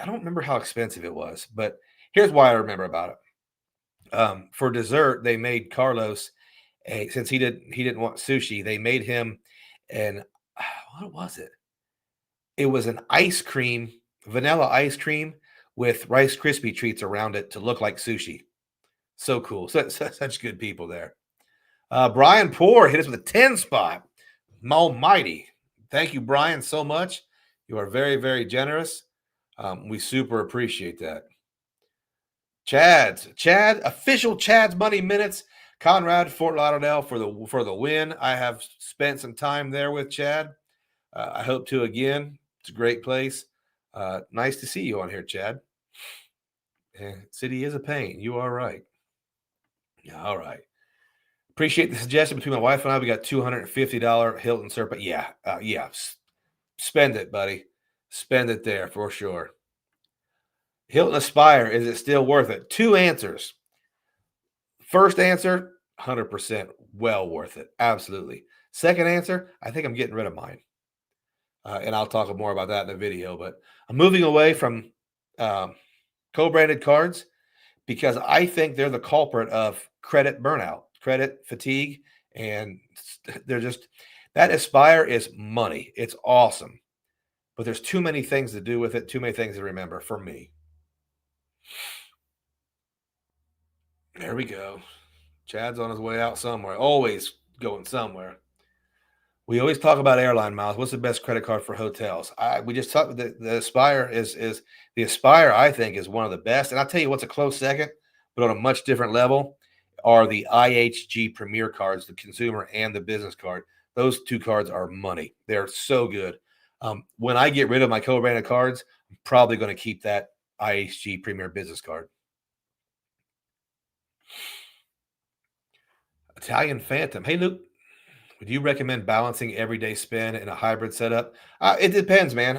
don't remember how expensive it was, but here's why I remember about it. For dessert, they made Carlos since he didn't want sushi. They made him what was it? It was an ice cream, vanilla ice cream with Rice Krispie treats around it to look like sushi. So cool. Such good people there. Brian Poor hit us with a 10 spot. Almighty. Thank you, Brian, so much. You are very, very generous. We super appreciate that. Official Chad's Money Minutes. Conrad, Fort Lauderdale for the win. I have spent some time there with Chad. I hope to again. It's a great place. Nice to see you on here, Chad. City is a pain. You are right. Yeah, all right. Appreciate the suggestion between my wife and I. We got $250 Hilton Serpa. Yeah. Spend it, buddy. Spend it there for sure. Hilton Aspire, is it still worth it? 2 answers. First answer, 100% well worth it. Absolutely. Second answer, I think I'm getting rid of mine. And I'll talk more about that in the video. But I'm moving away from co-branded cards because I think they're the culprit of credit burnout, credit fatigue, and they're just that Aspire is money. It's awesome, but there's too many things to do with it, too many things to remember for me. There we go. Chad's on his way out somewhere, always going somewhere. We always talk about airline miles. What's the best credit card for hotels? We just talked. The Aspire is the Aspire. I think is one of the best. And I'll tell you what's a close second, but on a much different level, are the IHG Premier cards, the consumer and the business card. Those two cards are money. They're so good. When I get rid of my co-branded cards, I'm probably going to keep that IHG Premier business card. Italian Phantom. Hey, Luke. Would you recommend balancing everyday spend in a hybrid setup? It depends, man.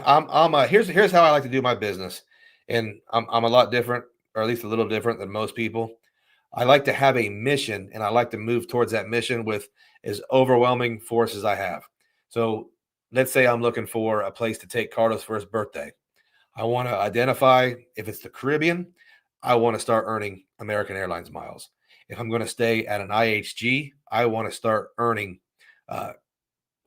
Here's how I like to do my business, and I'm a lot different, or at least a little different than most people. I like to have a mission, and I like to move towards that mission with as overwhelming force as I have. So let's say I'm looking for a place to take Carlos for his birthday. I want to identify if it's the Caribbean. I want to start earning American Airlines miles. If I'm going to stay at an IHG, I want to start earning. I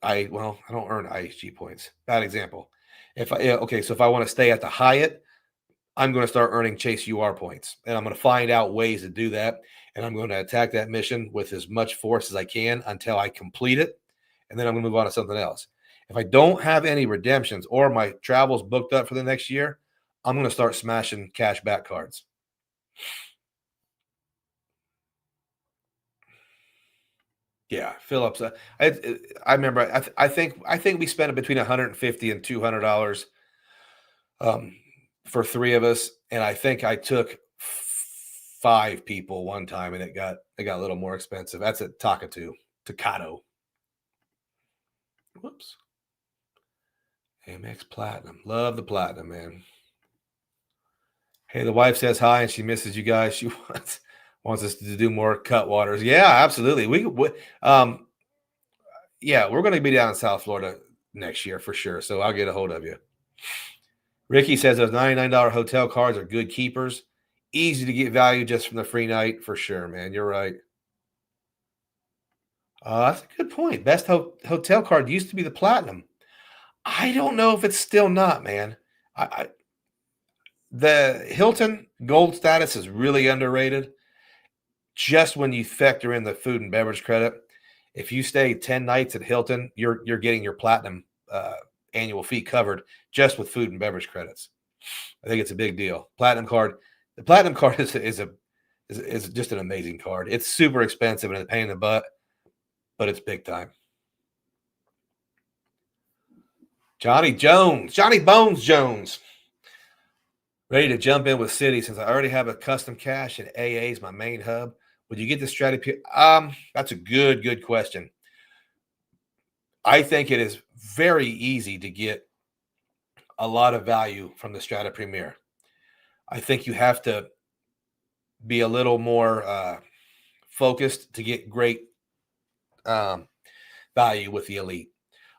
don't earn IHG points. Bad example. So if I want to stay at the Hyatt, I'm going to start earning Chase UR points, and I'm going to find out ways to do that. And I'm going to attack that mission with as much force as I can until I complete it, and then I'm going to move on to something else. If I don't have any redemptions or my travel's booked up for the next year, I'm going to start smashing cash back cards. Yeah, Phillips. I remember. I think we spent between $150 and $200 for three of us, and I think I took 5 people one time, and it got a little more expensive. That's at Tocado. Whoops. Amex Platinum. Love the Platinum, man. Hey, the wife says hi, and she misses you guys. She wants us to do more Cutwaters. Yeah, absolutely. Yeah, we're going to be down in South Florida next year for sure. So I'll get a hold of you. Ricky says those $99 hotel cards are good keepers. Easy to get value just from the free night for sure, man. You're right. That's a good point. Best hotel card used to be the Platinum. I don't know if it's still not, man. The Hilton Gold status is really underrated. Just when you factor in the food and beverage credit, if you stay 10 nights at Hilton, you're getting your Platinum annual fee covered just with food and beverage credits. I think it's a big deal. Platinum card. The Platinum card is just an amazing card. It's super expensive and a pain in the butt, but it's big time. Johnny Bones Jones. Ready to jump in with Citi since I already have a custom cash and AA is my main hub. Would you get the strategy? That's a good question. I think it is very easy to get a lot of value from the Strata Premier. I think you have to be a little more focused to get great value with the Elite.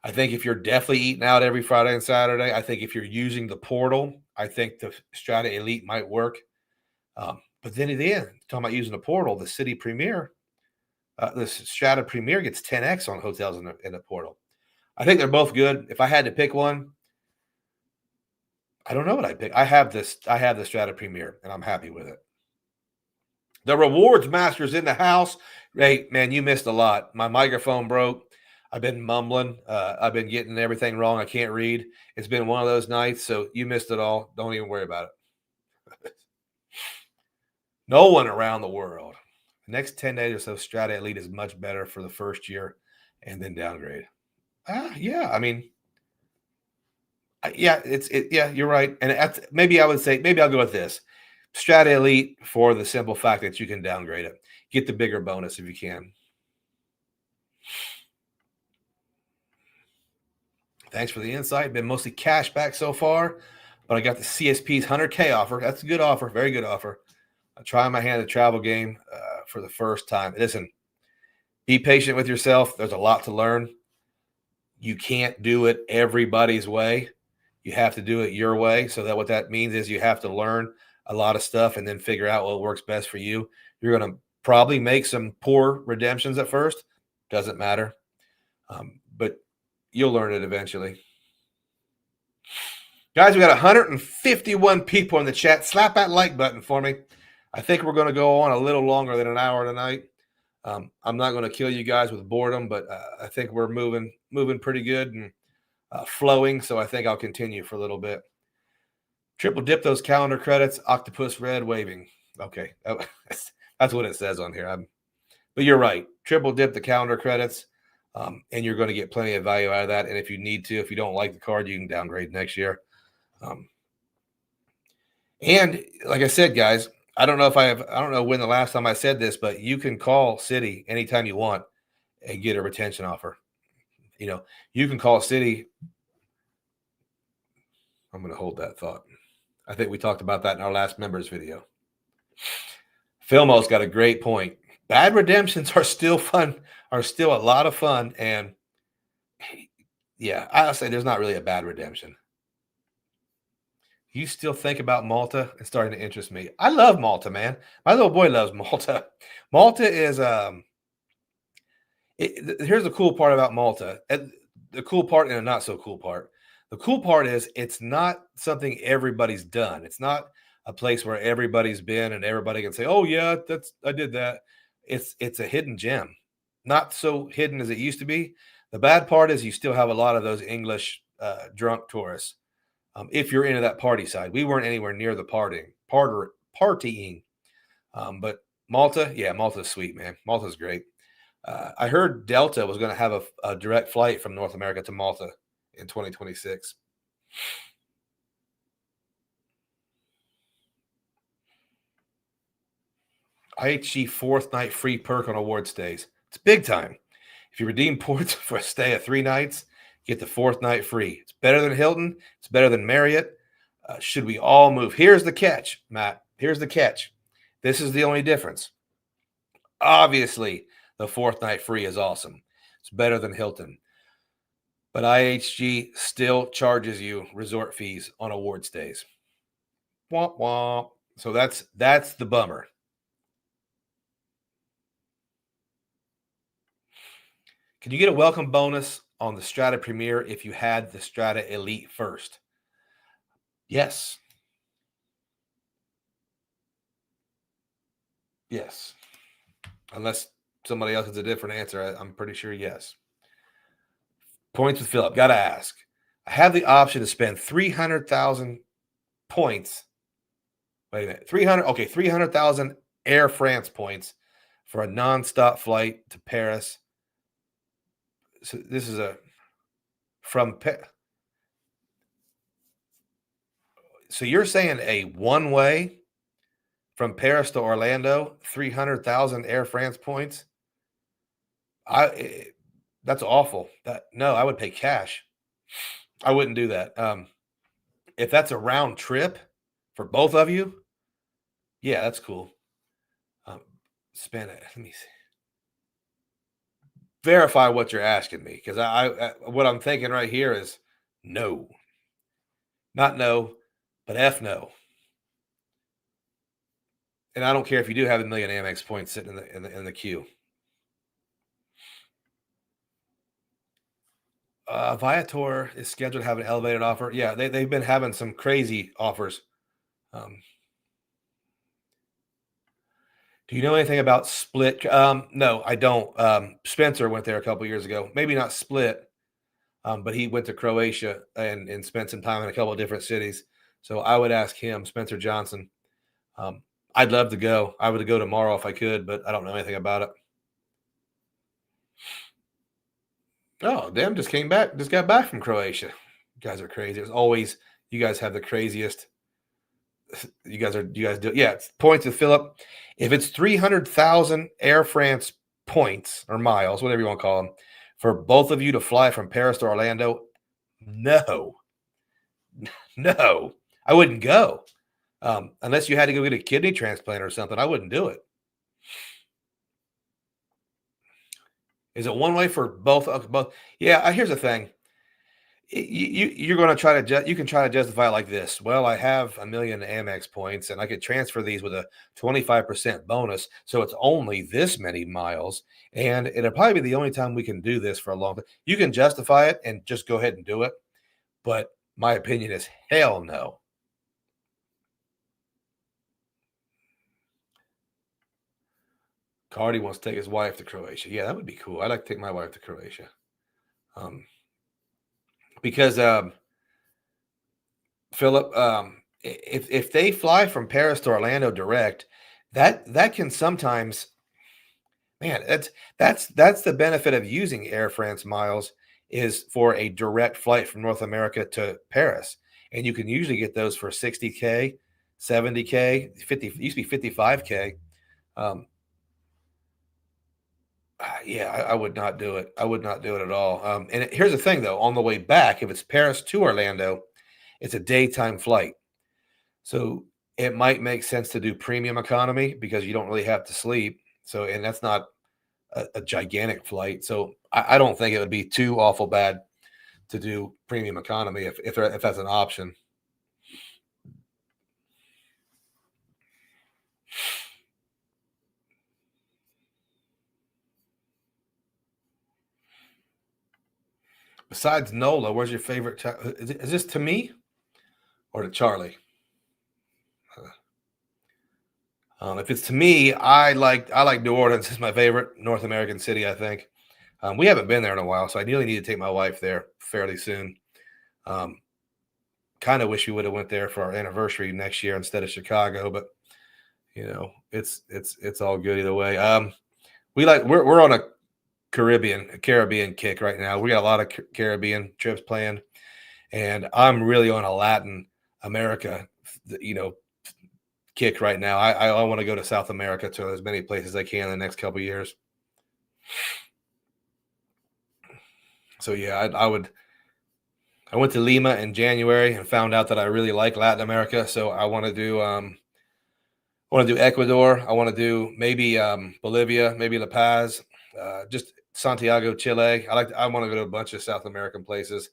I think if you're definitely eating out every Friday and Saturday, I think if you're using the portal, I think the Strata Elite might work. But then at the end, talking about using the portal, the Citi Premier, the Strata Premier gets 10x on hotels in the portal. I think they're both good. If I had to pick one, I don't know what I'd pick. I have the Strata Premier, and I'm happy with it. The Rewards Master's in the house. Hey, man, you missed a lot. My microphone broke. I've been mumbling. I've been getting everything wrong. I can't read. It's been one of those nights, so you missed it all. Don't even worry about it. No one around the world. The next 10 days or so, Strata Elite is much better for the first year and then downgrade. Yeah. I mean, yeah, you're right. And maybe I'll go with this. Strata Elite for the simple fact that you can downgrade it. Get the bigger bonus if you can. Thanks for the insight. Been mostly cash back so far, but I got the CSP's 100K offer. That's a good offer. Very good offer. I'm trying my hand at the travel game for the first time. Listen, be patient with yourself. There's a lot to learn. you can't do it everybody's way. You have to do it your way. So that what that means is you have to learn a lot of stuff and then figure out what works best for you. You're going to probably make some poor redemptions at first. Doesn't matter. But you'll learn it eventually. Guys, we got 151 people in the chat. Slap that like button for me. I think we're going to go on a little longer than an hour tonight. I'm not going to kill you guys with boredom, but I think we're moving pretty good and flowing. So I think I'll continue for a little bit. Triple dip those calendar credits. Octopus red waving. Okay, that's what it says on here. But you're right. Triple dip the calendar credits, and you're going to get plenty of value out of that. And if you need to, if you don't like the card, you can downgrade next year. And like I said, guys, I don't know when the last time I said this, but you can call Citi anytime you want and get a retention offer. You can call Citi. I'm going to hold that thought. I think we talked about that in our last members video. Filmo's got a great point. Bad redemptions are still fun, are still a lot of fun. And yeah, I'll say there's not really a bad redemption. You still think about Malta? It's starting to interest me. I love Malta, man. My little boy loves Malta. Malta is here's the cool part about Malta. The cool part and a not so cool part. The cool part is it's not something everybody's done. It's not a place where everybody's been and everybody can say, "Oh yeah, I did that." It's a hidden gem. Not so hidden as it used to be. The bad part is you still have a lot of those English drunk tourists. If you're into that party side, we weren't anywhere near the partying. But Malta, yeah, Malta's sweet, man. Malta's great. I heard Delta was going to have a direct flight from North America to Malta in 2026. IHG fourth night free perk on award stays. It's big time. If you redeem points for a stay of 3 nights, get the fourth night free. It's better than Hilton. It's better than Marriott. Should we all move? Here's the catch, Matt. Here's the catch. This is the only difference. Obviously, the fourth night free is awesome. It's better than Hilton. But IHG still charges you resort fees on award stays. Womp womp. So that's the bummer. Can you get a welcome bonus on the Strata Premier if you had the Strata Elite first? Yes. Yes. Unless somebody else has a different answer, I'm pretty sure yes. Points with Philip. Got to ask. I have the option to spend 300,000 points. Wait a minute. 300,000 Air France points for a nonstop flight to Paris. So this is so you're saying a one-way from Paris to Orlando, 300,000 Air France points? That's awful. No, I would pay cash. I wouldn't do that. If that's a round trip for both of you, yeah, that's cool. Spend it. Let me see. Verify what you're asking me, because I what I'm thinking right here is no. Not no, but F no. And I don't care if you do have 1 million Amex points sitting in the queue. Viator is scheduled to have an elevated offer. Yeah, they've been having some crazy offers. Do you know anything about Split? No, I don't. Spencer went there a couple years ago. Maybe not Split, but he went to Croatia and spent some time in a couple of different cities. So I would ask him, Spencer Johnson. I'd love to go. I would go tomorrow if I could, but I don't know anything about it. Oh, damn, just got back from Croatia. You guys are crazy. As always, you guys have the craziest. You guys do. Yeah, points with Philip. If it's 300,000 Air France points or miles, whatever you want to call them, for both of you to fly from Paris to Orlando, no, I wouldn't go. Unless you had to go get a kidney transplant or something, I wouldn't do it. Is it one way for both? Both. Yeah. Here's the thing. You're going to try to you can try to justify it like this. Well, I have a million Amex points, and I could transfer these with a 25% bonus, so it's only this many miles, and it'll probably be the only time we can do this for a long time. You can justify it and just go ahead and do it, but my opinion is hell no. Cardi wants to take his wife to Croatia. Yeah, that would be cool. I'd like to take my wife to Croatia, because Philip, if they fly from Paris to Orlando direct, that can sometimes, man, that's the benefit of using Air France miles is for a direct flight from North America to Paris, and you can usually get those for 60K, 70K, 50. It used to be 55K. Yeah, I would not do it. I would not do it at all. And here's the thing, though: on the way back, if it's Paris to Orlando, it's a daytime flight. So it might make sense to do premium economy because you don't really have to sleep. So, and that's not a gigantic flight. So I don't think it would be too awful bad to do premium economy if that's an option. Besides Nola, where's your favorite? Is this to me or to Charlie? If it's to me, I like New Orleans. It's my favorite North American city, I think. We haven't been there in a while, so I really need to take my wife there fairly soon. Kind of wish we would have went there for our anniversary next year instead of Chicago, but it's all good either way. We're on a Caribbean kick right now. We got a lot of Caribbean trips planned, and I'm really on a Latin America, kick right now. I want to go to South America to as many places as I can in the next couple of years. So yeah, I went to Lima in January and found out that I really like Latin America. So I want to do Ecuador. I want to do maybe Bolivia, maybe La Paz, just Santiago, Chile. I want to go to a bunch of South American places.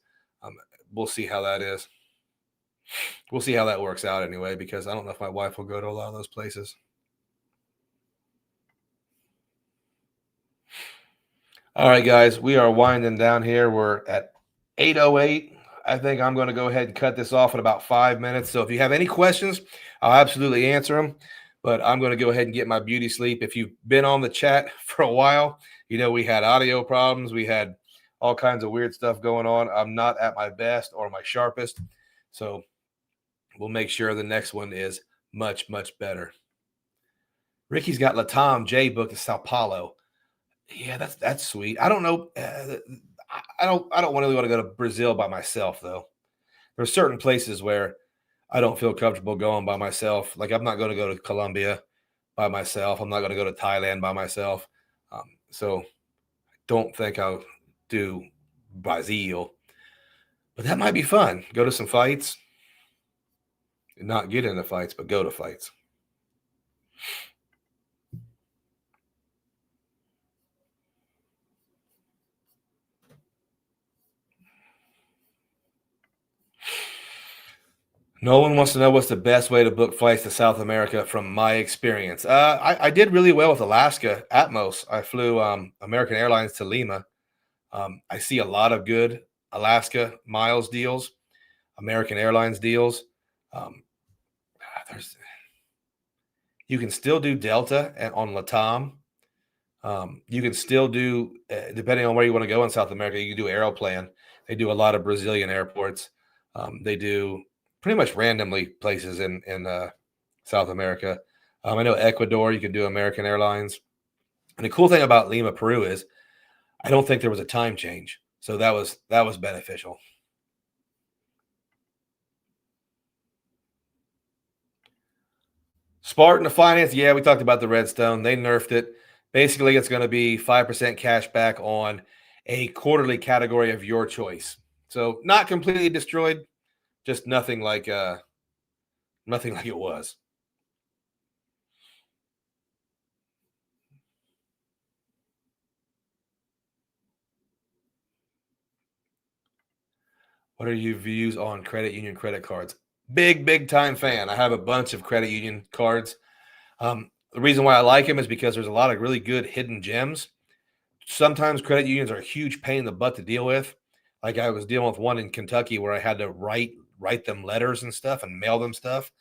We'll see how that is. We'll see how that works out anyway, because I don't know if my wife will go to a lot of those places. All right, guys, we are winding down here. We're at 8:08. I think I'm going to go ahead and cut this off in about 5 minutes. So if you have any questions, I'll absolutely answer them. But I'm going to go ahead and get my beauty sleep. If you've been on the chat for a while, we had audio problems. We had all kinds of weird stuff going on. I'm not at my best or my sharpest. So we'll make sure the next one is much, much better. Ricky's got Latam J booked to Sao Paulo. Yeah, that's sweet. I don't know. I don't really want to go to Brazil by myself, though. There's certain places where I don't feel comfortable going by myself. Like I'm not going to go to Colombia by myself. I'm not going to go to Thailand by myself. So I don't think I'll do Brazil. But that might be fun. Go to some fights. Not get into fights, but go to fights. No one wants to know what's the best way to book flights to South America from my experience. I did really well with Alaska Atmos. I flew American Airlines to Lima. I see a lot of good Alaska miles deals, American Airlines deals. You can still do Delta on Latam. You can still do, depending on where you want to go in South America, you can do Aeroplan. They do a lot of Brazilian airports. They do pretty much randomly places in South America. I know Ecuador, you can do American Airlines. And the cool thing about Lima, Peru is I don't think there was a time change. So that was beneficial. Spartan to finance. Yeah, we talked about the Redstone. They nerfed it. Basically, it's going to be 5% cash back on a quarterly category of your choice. So not completely destroyed, just nothing like it was. What are your views on credit union credit cards? Big time fan. I have a bunch of credit union cards. The reason why I like them is because there's a lot of really good hidden gems. Sometimes credit unions are a huge pain in the butt to deal with. Like I was dealing with one in Kentucky where I had to write them letters and stuff and mail them stuff.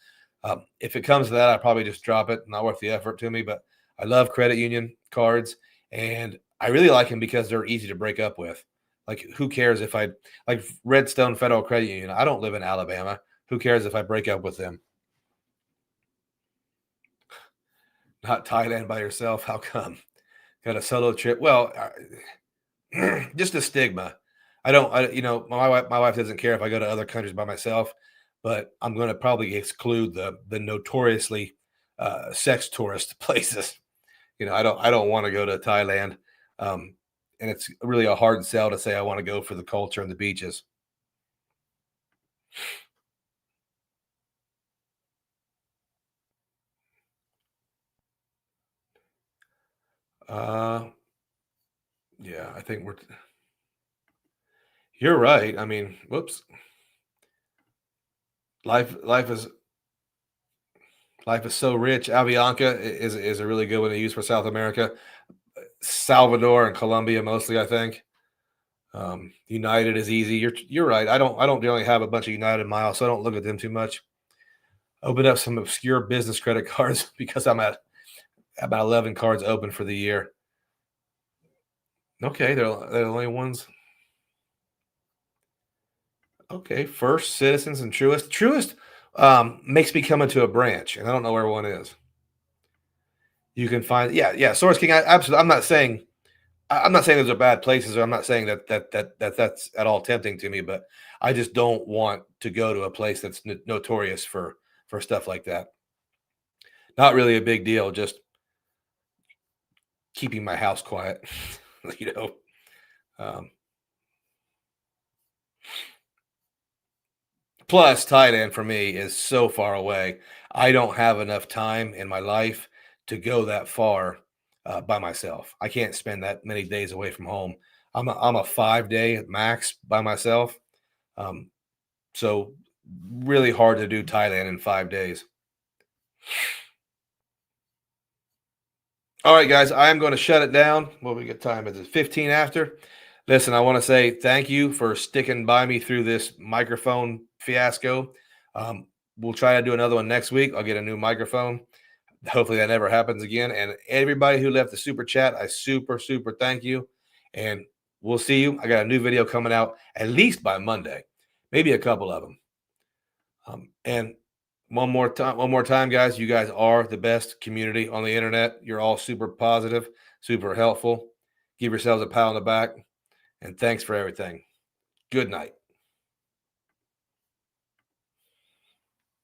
If it comes to that, I probably just drop it. Not worth the effort to me. But I love credit union cards, and I really like them because they're easy to break up with. Like, who cares if I like Redstone Federal Credit Union? I don't live in Alabama. Who cares if I break up with them? Not Thailand by yourself. How come? Got a solo trip? Well, just a stigma. I don't, my wife doesn't care if I go to other countries by myself, but I'm going to probably exclude the notoriously sex tourist places. I don't want to go to Thailand, and it's really a hard sell to say I want to go for the culture and the beaches. Uh, yeah, I think you're right. I mean, whoops, life life is life is so rich. Avianca is a really good one to use for South America. Salvador and Colombia mostly, I think. United is easy. You're right. I don't generally have a bunch of United miles, so I don't look at them too much. Open up some obscure business credit cards because I'm at about 11 cards open for the year. Okay, they're the only ones. Okay, First, Citizens, and Truist. Truist makes me come into a branch, and I don't know where one is. You can find, yeah, Source King. Absolutely. I'm not saying those are bad places, or I'm not saying that's at all tempting to me, but I just don't want to go to a place that's notorious for stuff like that. Not really a big deal, just keeping my house quiet, you know. Um, Plus, Thailand for me is so far away. I don't have enough time in my life to go that far by myself. I can't spend that many days away from home. I'm a 5 day max by myself. Um, so really hard to do Thailand in 5 days. All right, guys, I am going to shut it down. What we get time? Is it 15 after? Listen, I want to say thank you for sticking by me through this microphone fiasco. Um, we'll try to do another one next week. I'll get a new microphone. Hopefully that never happens again. And everybody who left the super chat, I super thank you. And we'll see you. I got a new video coming out at least by Monday, maybe a couple of them. And one more time, guys, you guys are the best community on the internet. You're all super positive, super helpful. Give yourselves a pat on the back, and thanks for everything. Good night.